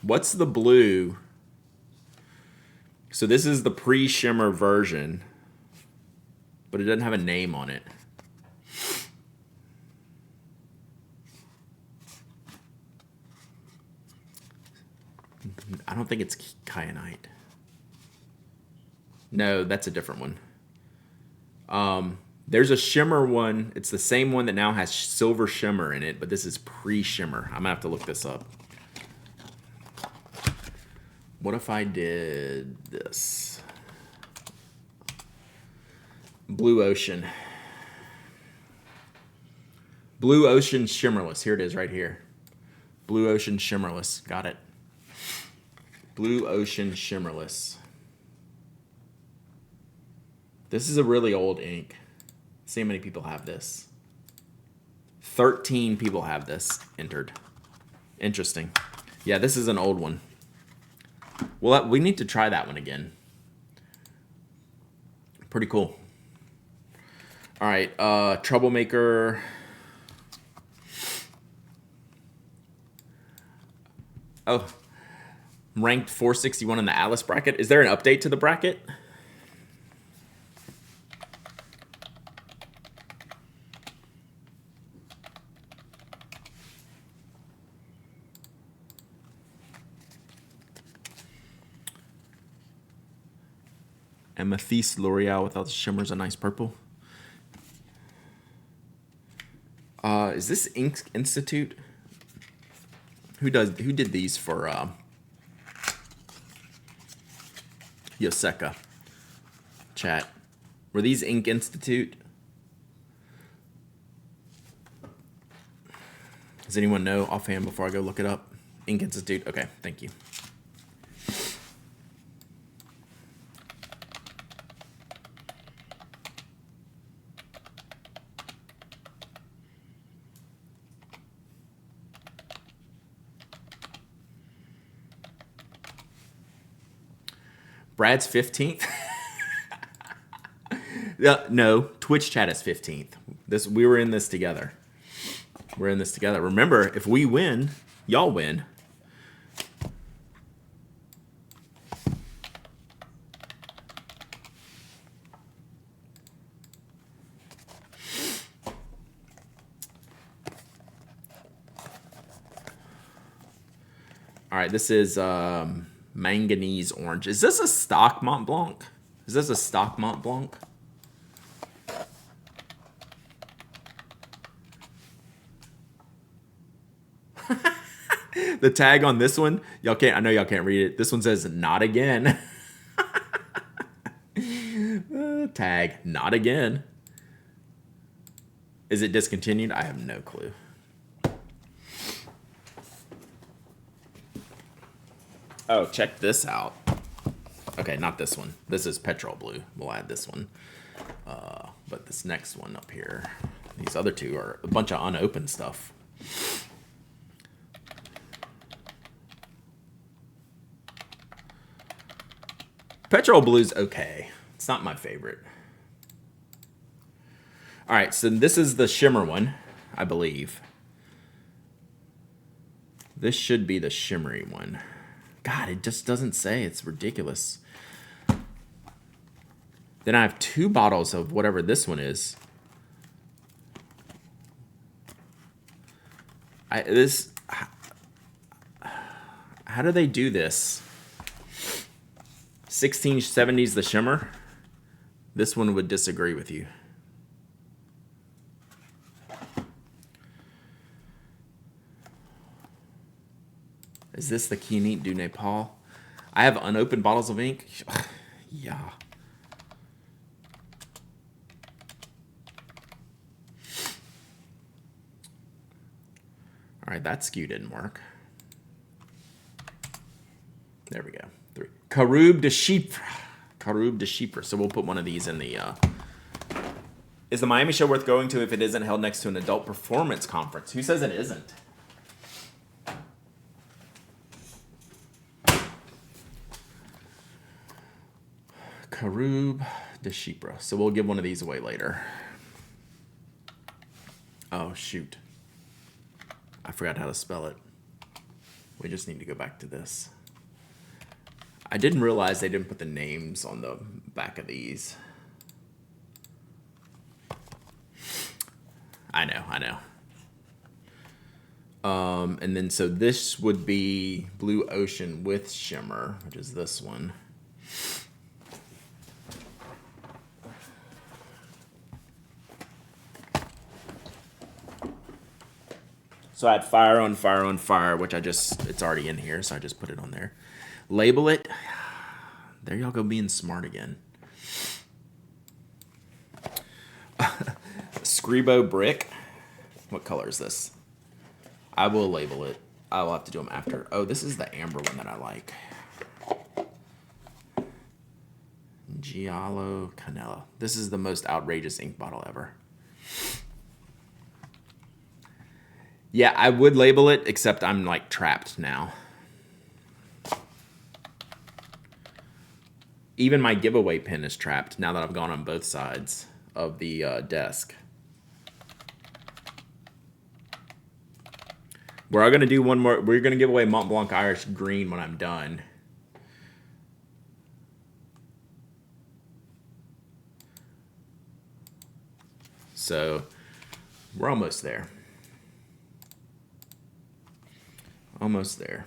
What's the blue... So this is the pre-shimmer version, but it doesn't have a name on it. I don't think it's kyanite. No, that's a different one. There's a shimmer one. It's the same one that now has silver shimmer in it, but this is pre-shimmer. I'm gonna have to look this up. What if I did this? Blue Ocean. Blue Ocean Shimmerless. Here it is right here. Blue Ocean Shimmerless. Got it. Blue Ocean Shimmerless. This is a really old ink. See how many people have this. 13 people have this entered. Interesting. Yeah, this is an old one. Well, we need to try that one again. Pretty cool. All right, Troublemaker. Oh, ranked 461 in the Alice bracket. Is there an update to the bracket? Amethyst L'Oreal without the shimmers, a nice purple. Is this Ink Institute? Who did these for Yoseka? Chat. Were these Ink Institute? Does anyone know offhand before I go look it up? Ink Institute. Okay, thank you. Brad's 15th? No, Twitch chat is 15th. We were in this together. We're in this together. Remember, if we win, y'all win. All right, this is manganese orange. Is this a stock Mont Blanc? Is this a stock Mont Blanc? The tag on this one, y'all can't. I know y'all can't read it. This one says "not again." Tag "not again." Is it discontinued? I have no clue. Oh, check this out. Okay, not this one. This is petrol blue. We'll add this one. But this next one up here, these other two are a bunch of unopened stuff. Petrol blue's okay. It's not my favorite. All right, so this is the shimmer one, I believe. This should be the shimmery one. God, it just doesn't say. It's ridiculous. Then I have 2 bottles of whatever this one is. How do they do this? 1670's the shimmer. This one would disagree with you. Is this the Quinite du Nepal? I have unopened bottles of ink. Yeah. All right, that SKU didn't work. There we go. 3. Caroube de Chypre. Caroube de Chypre. So we'll put one of these in the... Is the Miami show worth going to if it isn't held next to an adult performance conference? Who says it isn't? Caroube de Chypre. So we'll give one of these away later. Oh, shoot. I forgot how to spell it. We just need to go back to this. I didn't realize they didn't put the names on the back of these. I know. And then so this would be Blue Ocean with shimmer, which is this one. So I had Fire on Fire on Fire, which it's already in here, so I just put it on there. Label it. There y'all go being smart again. Scribo Brick. What color is this? I will label it. I will have to do them after. Oh, this is the amber one that I like. Giallo Canela. This is the most outrageous ink bottle ever. Yeah, I would label it, except I'm like trapped now. Even my giveaway pin is trapped now that I've gone on both sides of the desk. We're going to do one more. We're going to give away Mont Blanc Irish Green when I'm done. So we're almost there. Almost there.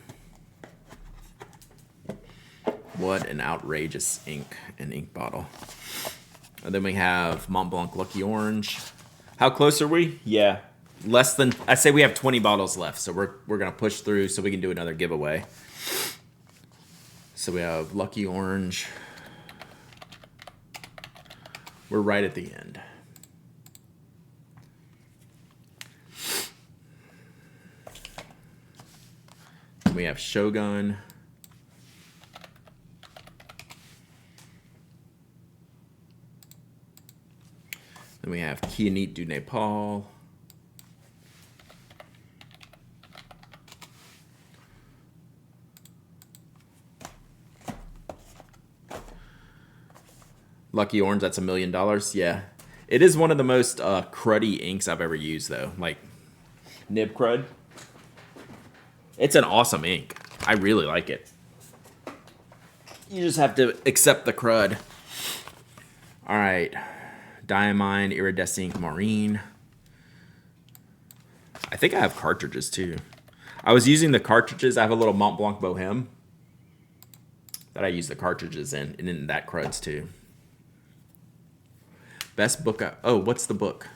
What an outrageous ink bottle. And then we have Mont Blanc Lucky Orange. How close are we? Yeah. Less than, I say we have 20 bottles left, so we're going to push through so we can do another giveaway. So we have Lucky Orange. We're right at the end. We have Shogun. Then we have Quinite du Nepal. Lucky Orange, that's $1 million. Yeah. It is one of the most cruddy inks I've ever used, though. Like, nib crud. It's an awesome ink. I really like it. You just have to accept the crud. All right. Diamine, Iridescent Marine. I think I have cartridges, too. I was using the cartridges. I have a little Mont Blanc Bohème that I use the cartridges in, and in that crud's, too. Best book. Oh, what's the book?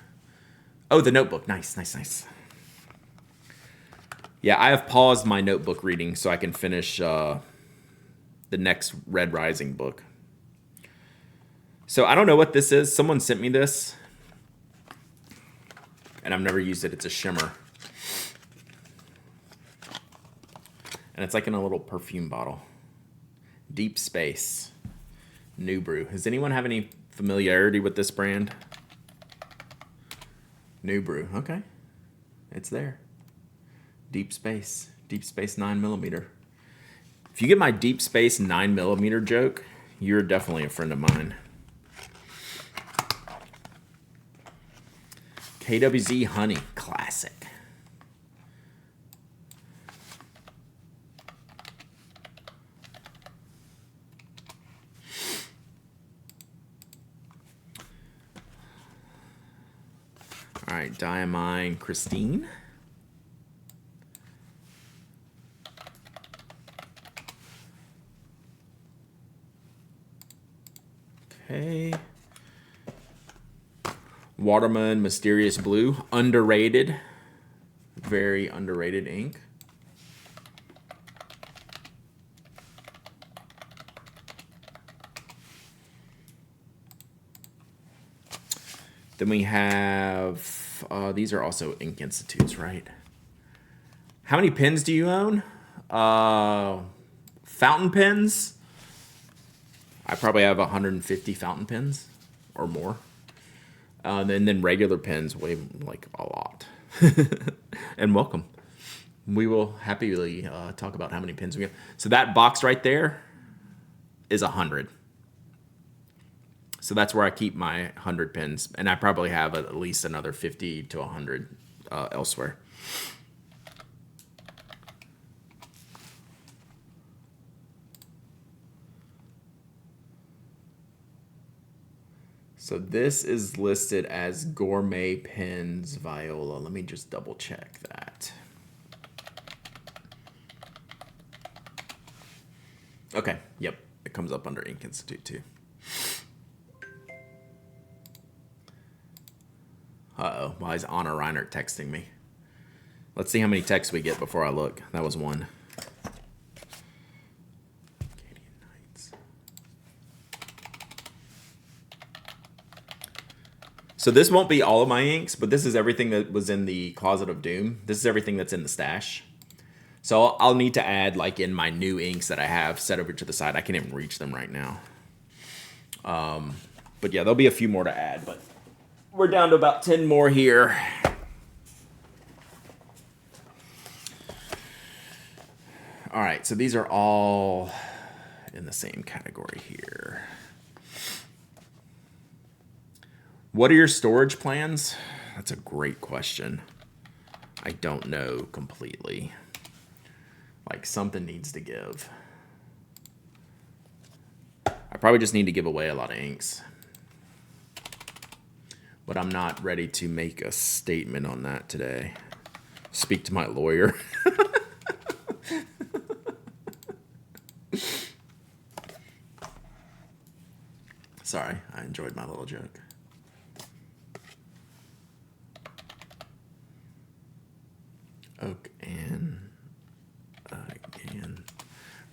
Oh, the Notebook. Nice, nice, nice. Yeah, I have paused my Notebook reading so I can finish the next Red Rising book. So I don't know what this is. Someone sent me this, and I've never used it. It's a shimmer. And it's like in a little perfume bottle. Deep Space. New Brew. Does anyone have any familiarity with this brand? New Brew. Okay. It's there. Deep Space. Deep Space 9mm. If you get my Deep Space 9mm joke, you're definitely a friend of mine. KWZ Honey. Classic. All right, Diamine Christine. Okay. Waterman Mysterious Blue. Underrated. Very underrated ink. Then we have, these are also Ink Institutes, right? How many pens do you own? Fountain pens? I probably have 150 fountain pens or more. And then regular pens, way like a lot. And welcome. We will happily talk about how many pens we have. So that box right there is 100. So that's where I keep my 100 pens. And I probably have at least another 50 to 100 elsewhere. So this is listed as Gourmet Pens Viola. Let me just double check that. Okay, yep. It comes up under Ink Institute too. Uh-oh, why is Anna Reinert texting me? Let's see how many texts we get before I look. That was one. So this won't be all of my inks, but this is everything that was in the Closet of Doom. This is everything that's in the stash. So I'll need to add, like, in my new inks that I have set over to the side. I can't even reach them right now. But yeah, there'll be a few more to add, but we're down to about 10 more here. All right, so these are all in the same category here. What are your storage plans? That's a great question. I don't know completely. Like, something needs to give. I probably just need to give away a lot of inks. But I'm not ready to make a statement on that today. Speak to my lawyer. Sorry, I enjoyed my little joke. Oak and again.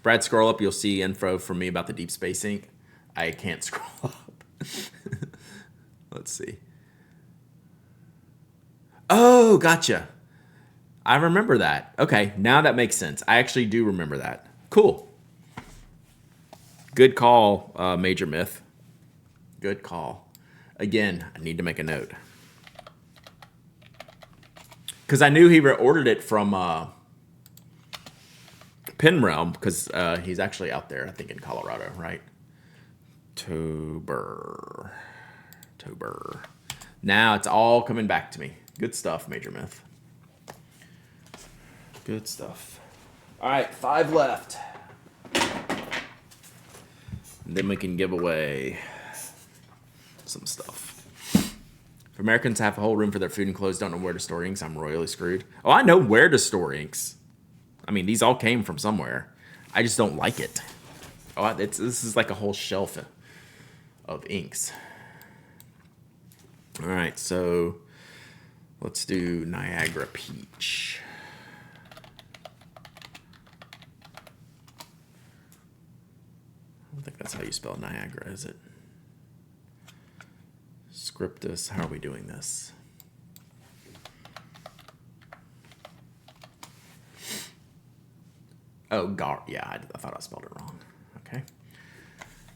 Brad, scroll up. You'll see info from me about the Deep Space ink. I can't scroll up. Let's see. Oh, gotcha. I remember that. Okay, now that makes sense. I actually do remember that. Cool. Good call, Major Myth. Good call. Again, I need to make a note. Because I knew he ordered it from Pen Realm, because he's actually out there, I think, in Colorado, right? October. Now it's all coming back to me. Good stuff, Major Myth. Good stuff. All right, 5 left. And then we can give away some stuff. If Americans have a whole room for their food and clothes, don't know where to store inks, I'm royally screwed. Oh, I know where to store inks. I mean, these all came from somewhere. I just don't like it. Oh, this is like a whole shelf of inks. All right, so let's do Niagara Peach. I don't think that's how you spell Niagara, is it? Scriptus, how are we doing this? Oh, yeah, I thought I spelled it wrong. Okay.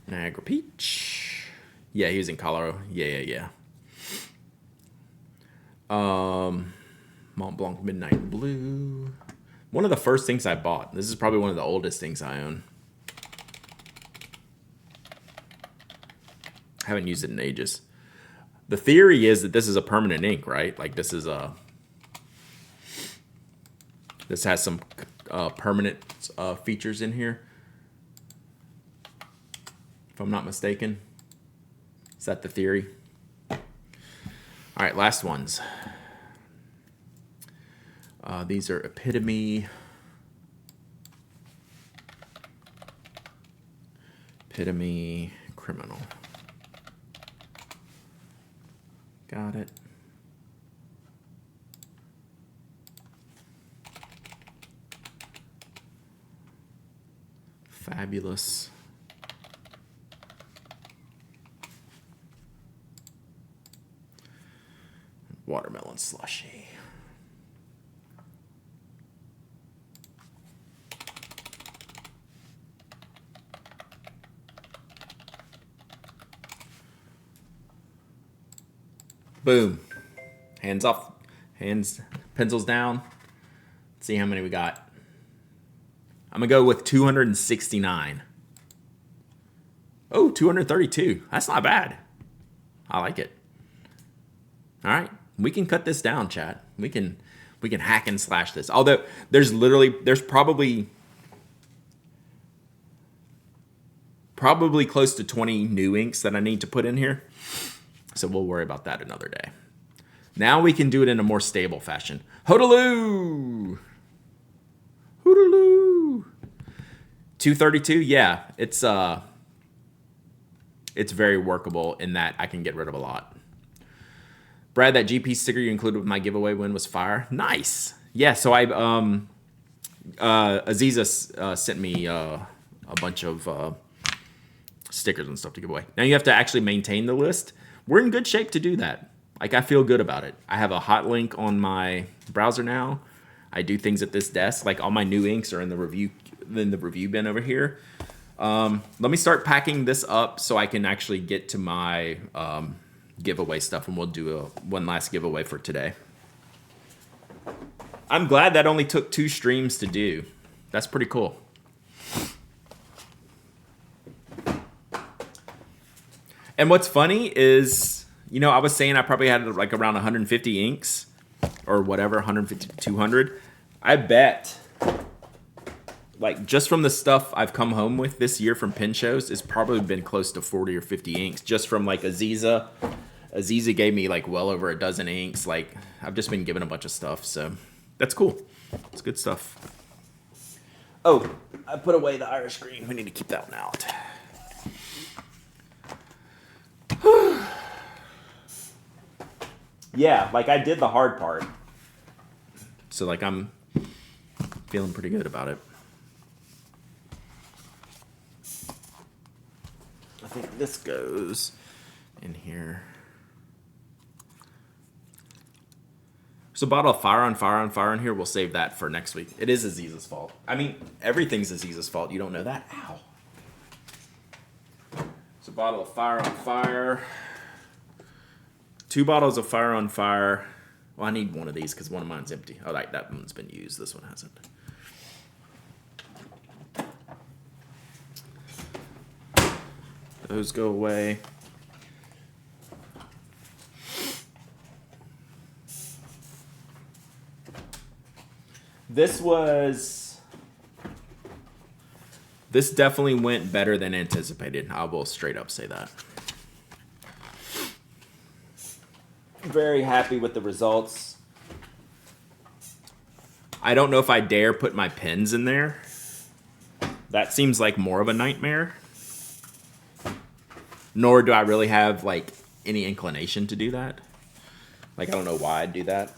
Niagara Peach. Yeah, he was in Colorado. Yeah. Mont Blanc Midnight Blue. One of the first things I bought. This is probably one of the oldest things I own. I haven't used it in ages. The theory is that this is a permanent ink, right? Like this is a... This has some permanent features in here. If I'm not mistaken. Is that the theory? All right, last ones. These are Epitome Criminal. Got it. Fabulous. Watermelon slushy. Boom. Hands off. Hands, pencils down. Let's see how many we got. I'm going to go with 269. Oh, 232. That's not bad. I like it. All right. We can cut this down, chat. We can hack and slash this. Although there's probably close to 20 new inks that I need to put in here. So we'll worry about that another day. Now we can do it in a more stable fashion. Hoodaloo! Hoodaloo! 232, yeah. It's very workable in that I can get rid of a lot. Brad, that GP sticker you included with my giveaway win was fire. Nice. Yeah, so Aziza sent me a bunch of stickers and stuff to give away. Now you have to actually maintain the list. We're in good shape to do that. Like, I feel good about it. I have a hot link on my browser now. I do things at this desk. Like, all my new inks are in the review bin over here. Let me start packing this up so I can actually get to my giveaway stuff, and we'll do one last giveaway for today. I'm glad that only took 2 streams to do. That's pretty cool. And what's funny is, I was saying I probably had like around 150 inks or whatever, 150 to 200. I bet, like, just from the stuff I've come home with this year from pin shows, it's probably been close to 40 or 50 inks just from like Aziza. Aziza gave me like well over a dozen inks. Like, I've just been given a bunch of stuff, so that's cool. It's good stuff. Oh, I put away the Irish green. We need to keep that one out. Yeah, like, I did the hard part. So, like, I'm feeling pretty good about it. I think this goes in here. So, a bottle of Fire on Fire in here. We'll save that for next week. It is Aziza's fault. I mean, everything's Aziza's fault. You don't know that? Ow. So, a bottle of Fire on Fire. 2 bottles of Fire on Fire. Well, I need one of these because one of mine's empty. Oh, that one's been used. This one hasn't. Those go away. This definitely went better than anticipated. I will straight up say that. Very happy with the results. I don't know if I dare put my pens in there. That seems like more of a nightmare. Nor do I really have like any inclination to do that. Like, I don't know why I'd do that.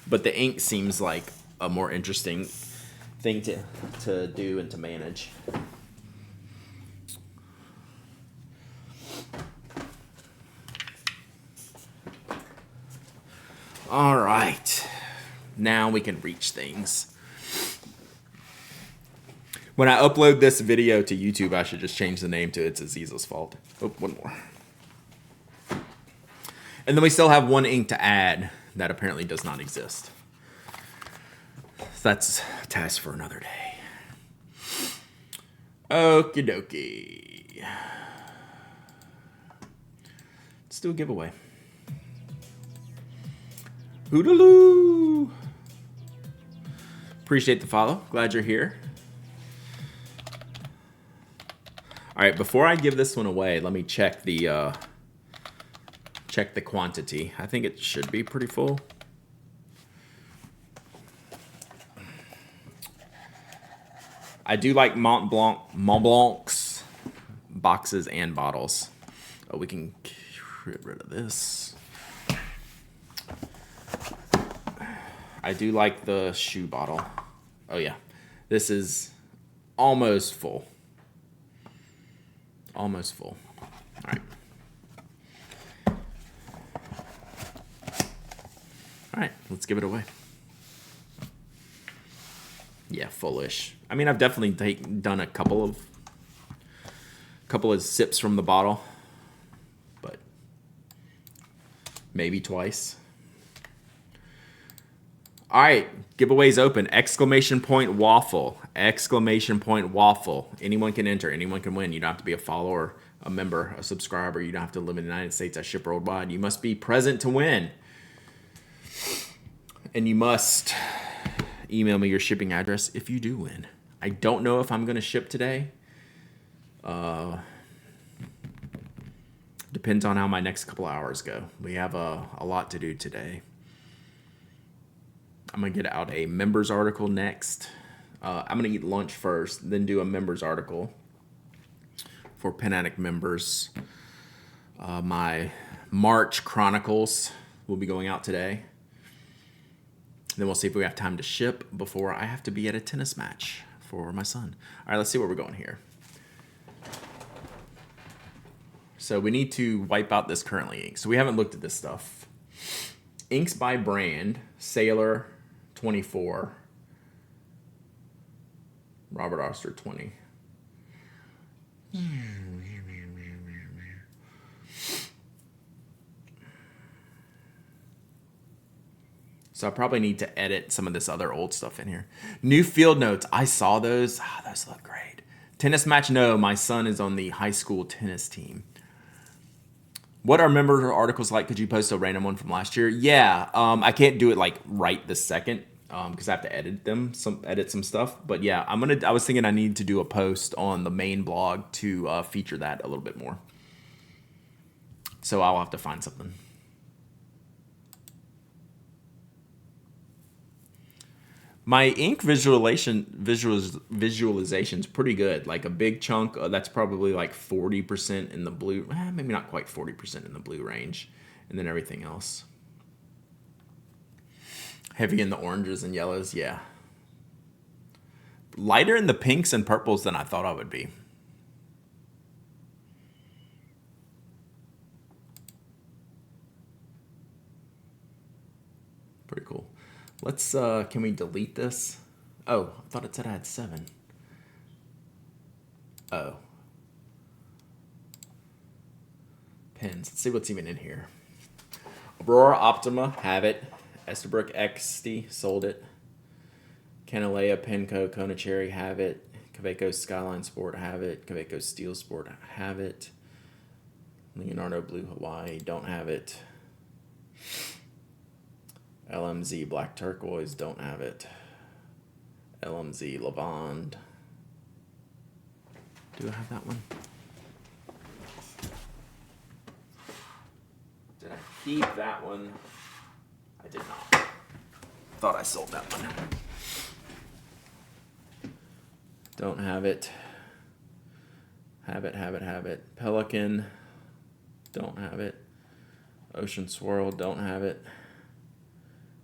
But the ink seems like a more interesting thing to do and to manage. All right. Now we can reach things. When I upload this video to YouTube, I should just change the name to It's Aziza's Fault. Oh, one more. And then we still have one ink to add that apparently does not exist. That's a task for another day. Okie dokie. Let's do a giveaway. Hootaloo! Appreciate the follow. Glad you're here. All right, before I give this one away, let me check the quantity. I think it should be pretty full. I do like Mont Blanc's boxes and bottles. Oh, we can get rid of this. I do like the shoe bottle. Oh yeah, this is almost full. Almost full. All right. All right, let's give it away. Yeah, fullish. I mean, I've definitely done a couple of sips from the bottle, but maybe twice. All right, giveaways open. Exclamation point waffle. Exclamation point waffle. Anyone can enter. Anyone can win. You don't have to be a follower, a member, a subscriber. You don't have to live in the United States. I ship worldwide. You must be present to win. And you must email me your shipping address if you do win. I don't know if I'm going to ship today. Depends on how my next couple hours go. We have a lot to do today. I'm going to get out a members article next. I'm going to eat lunch first, then do a members article for Pen Addict members. My March Chronicles will be going out today. Then we'll see if we have time to ship before I have to be at a tennis match for my son. All right, let's see where we're going here. So we need to wipe out this currently ink. So we haven't looked at this stuff. Inks by brand, Sailor 24, Robert Oster 20. So I probably need to edit some of this other old stuff in here. New field notes. I saw those. Those look great. Tennis match. No, my son is on the high school tennis team. What are member articles like? Could you post a random one from last year? Yeah. I can't do it like right this second because I have to edit some stuff. But yeah, I was thinking I need to do a post on the main blog to feature that a little bit more. So I'll have to find something. My ink visualization's pretty good. Like a big chunk, that's probably like 40% in the blue. Maybe not quite 40% in the blue range. And then everything else. Heavy in the oranges and yellows, yeah. Lighter in the pinks and purples than I thought I would be. Pretty cool. Let's, can we delete this? Oh, I thought it said I had 7. Oh. Pins. Let's see what's even in here. Aurora Optima, have it. Esterbrook XD, sold it. Canalea, Penco, Kona Cherry, have it. Kaweco Skyline Sport, have it. Kaweco Steel Sport, have it. Leonardo Blue Hawaii, don't have it. LMZ Black Turquoise, don't have it. LMZ Lavande. Do I have that one? Did I keep that one? I did not. Thought I sold that one. Don't have it. Have it. Pelican, don't have it. Ocean Swirl, don't have it.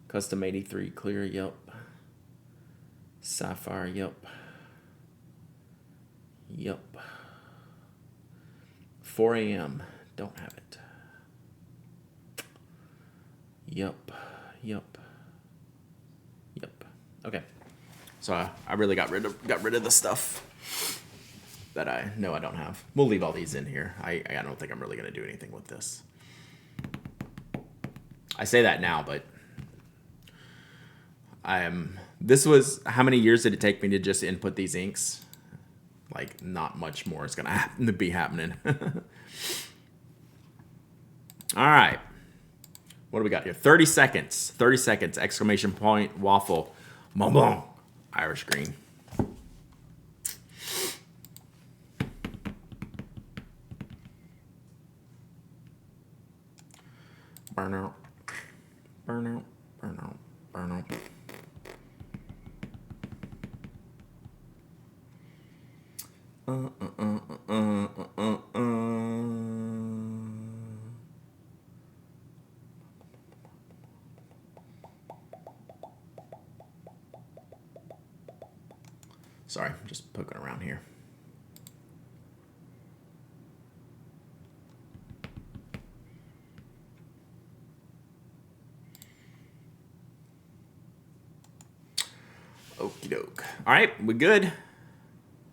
Custom 83 Clear, yep. Sapphire, yep. Yep. 4 a.m., don't have it. Yep. Okay. So I really got rid of the stuff that I know I don't have. We'll leave all these in here. I don't think I'm really going to do anything with this. I say that now, but this was, how many years did it take me to just input these inks? Like, not much more is going to be happening. All right. What do we got here? 30 seconds. 30 seconds. Exclamation point. Waffle. Bon bon. Irish green. Burnout. Burnout. Burnout. Burnout. Sorry, I'm just poking around here. Okie doke. All right, we good.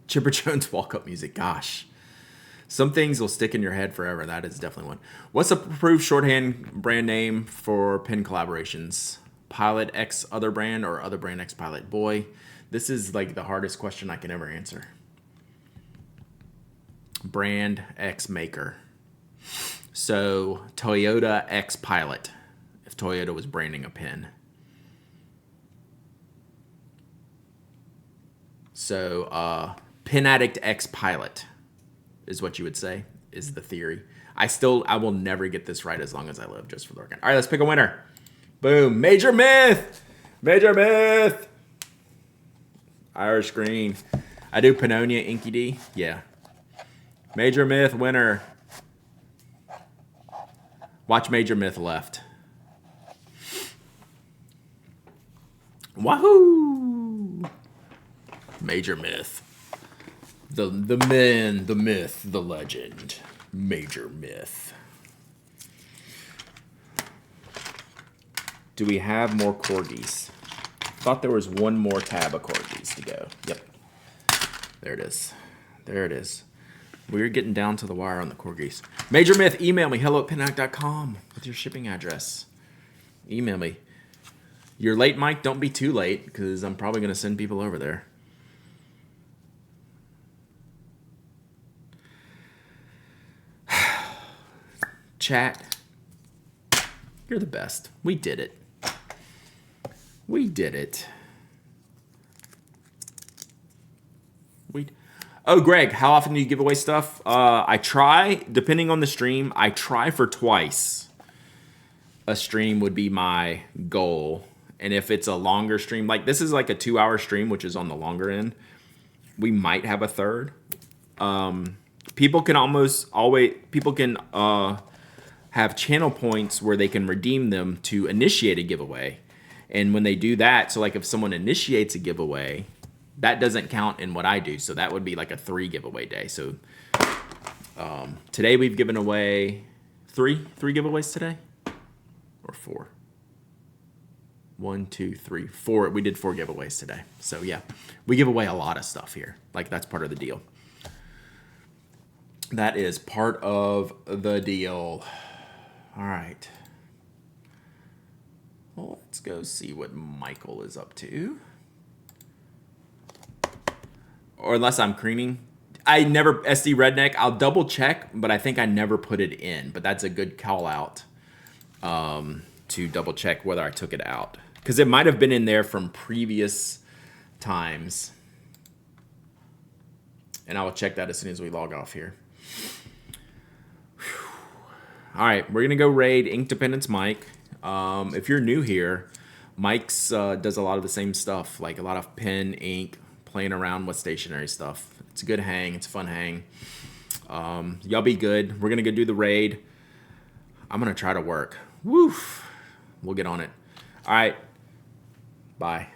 Chipper Jones walk-up music. Gosh. Some things will stick in your head forever. That is definitely one. What's the approved shorthand brand name for pen collaborations? Pilot X other brand or other brand X Pilot? Boy, this is like the hardest question I can ever answer. Brand X maker. So Toyota X Pilot, if Toyota was branding a pen. So Pen Addict X Pilot is what you would say, is the theory. I will never get this right as long as I live, just for the record. All right, let's pick a winner. Boom. Major Myth. Major Myth. Irish green. I do Pannonia Inky D. Yeah. Major Myth winner. Watch Major Myth left. Wahoo! Major Myth. The man, the myth, the legend. Major Myth. Do we have more corgis? Thought there was one more tab of corgis to go. Yep. There it is. There it is. We're getting down to the wire on the corgis. Major Myth, email me, hello@penhack.com with your shipping address. Email me. You're late, Mike. Don't be too late, because I'm probably going to send people over there. Chat, you're the best. We did it. We did it. Oh, Greg, how often do you give away stuff? I try, depending on the stream, I try for twice. A stream would be my goal. And if it's a longer stream, like this is like a 2-hour stream, which is on the longer end, we might have a third. People can have channel points where they can redeem them to initiate a giveaway. And when they do that, so like if someone initiates a giveaway, that doesn't count in what I do. So that would be like a 3 giveaway day. So today we've given away three giveaways today, or 4. 1, 2, 3, 4. We did 4 giveaways today. So yeah, we give away a lot of stuff here. Like that's part of the deal. That is part of the deal. All right. Well, let's go see what Michael is up to. or unless I'm cleaning. I never, SD Redneck, I'll double check, but I think I never put it in. But that's a good call out to double check whether I took it out. Because it might have been in there from previous times. And I will check that as soon as we log off here. Whew. All right, we're going to go raid Ink Dependence Mike. If you're new here, Mike's does a lot of the same stuff, like a lot of pen, ink, playing around with stationary stuff. It's a good hang. It's a fun hang. Y'all be good. We're going to go do the raid. I'm going to try to work. Woof. We'll get on it. All right. Bye.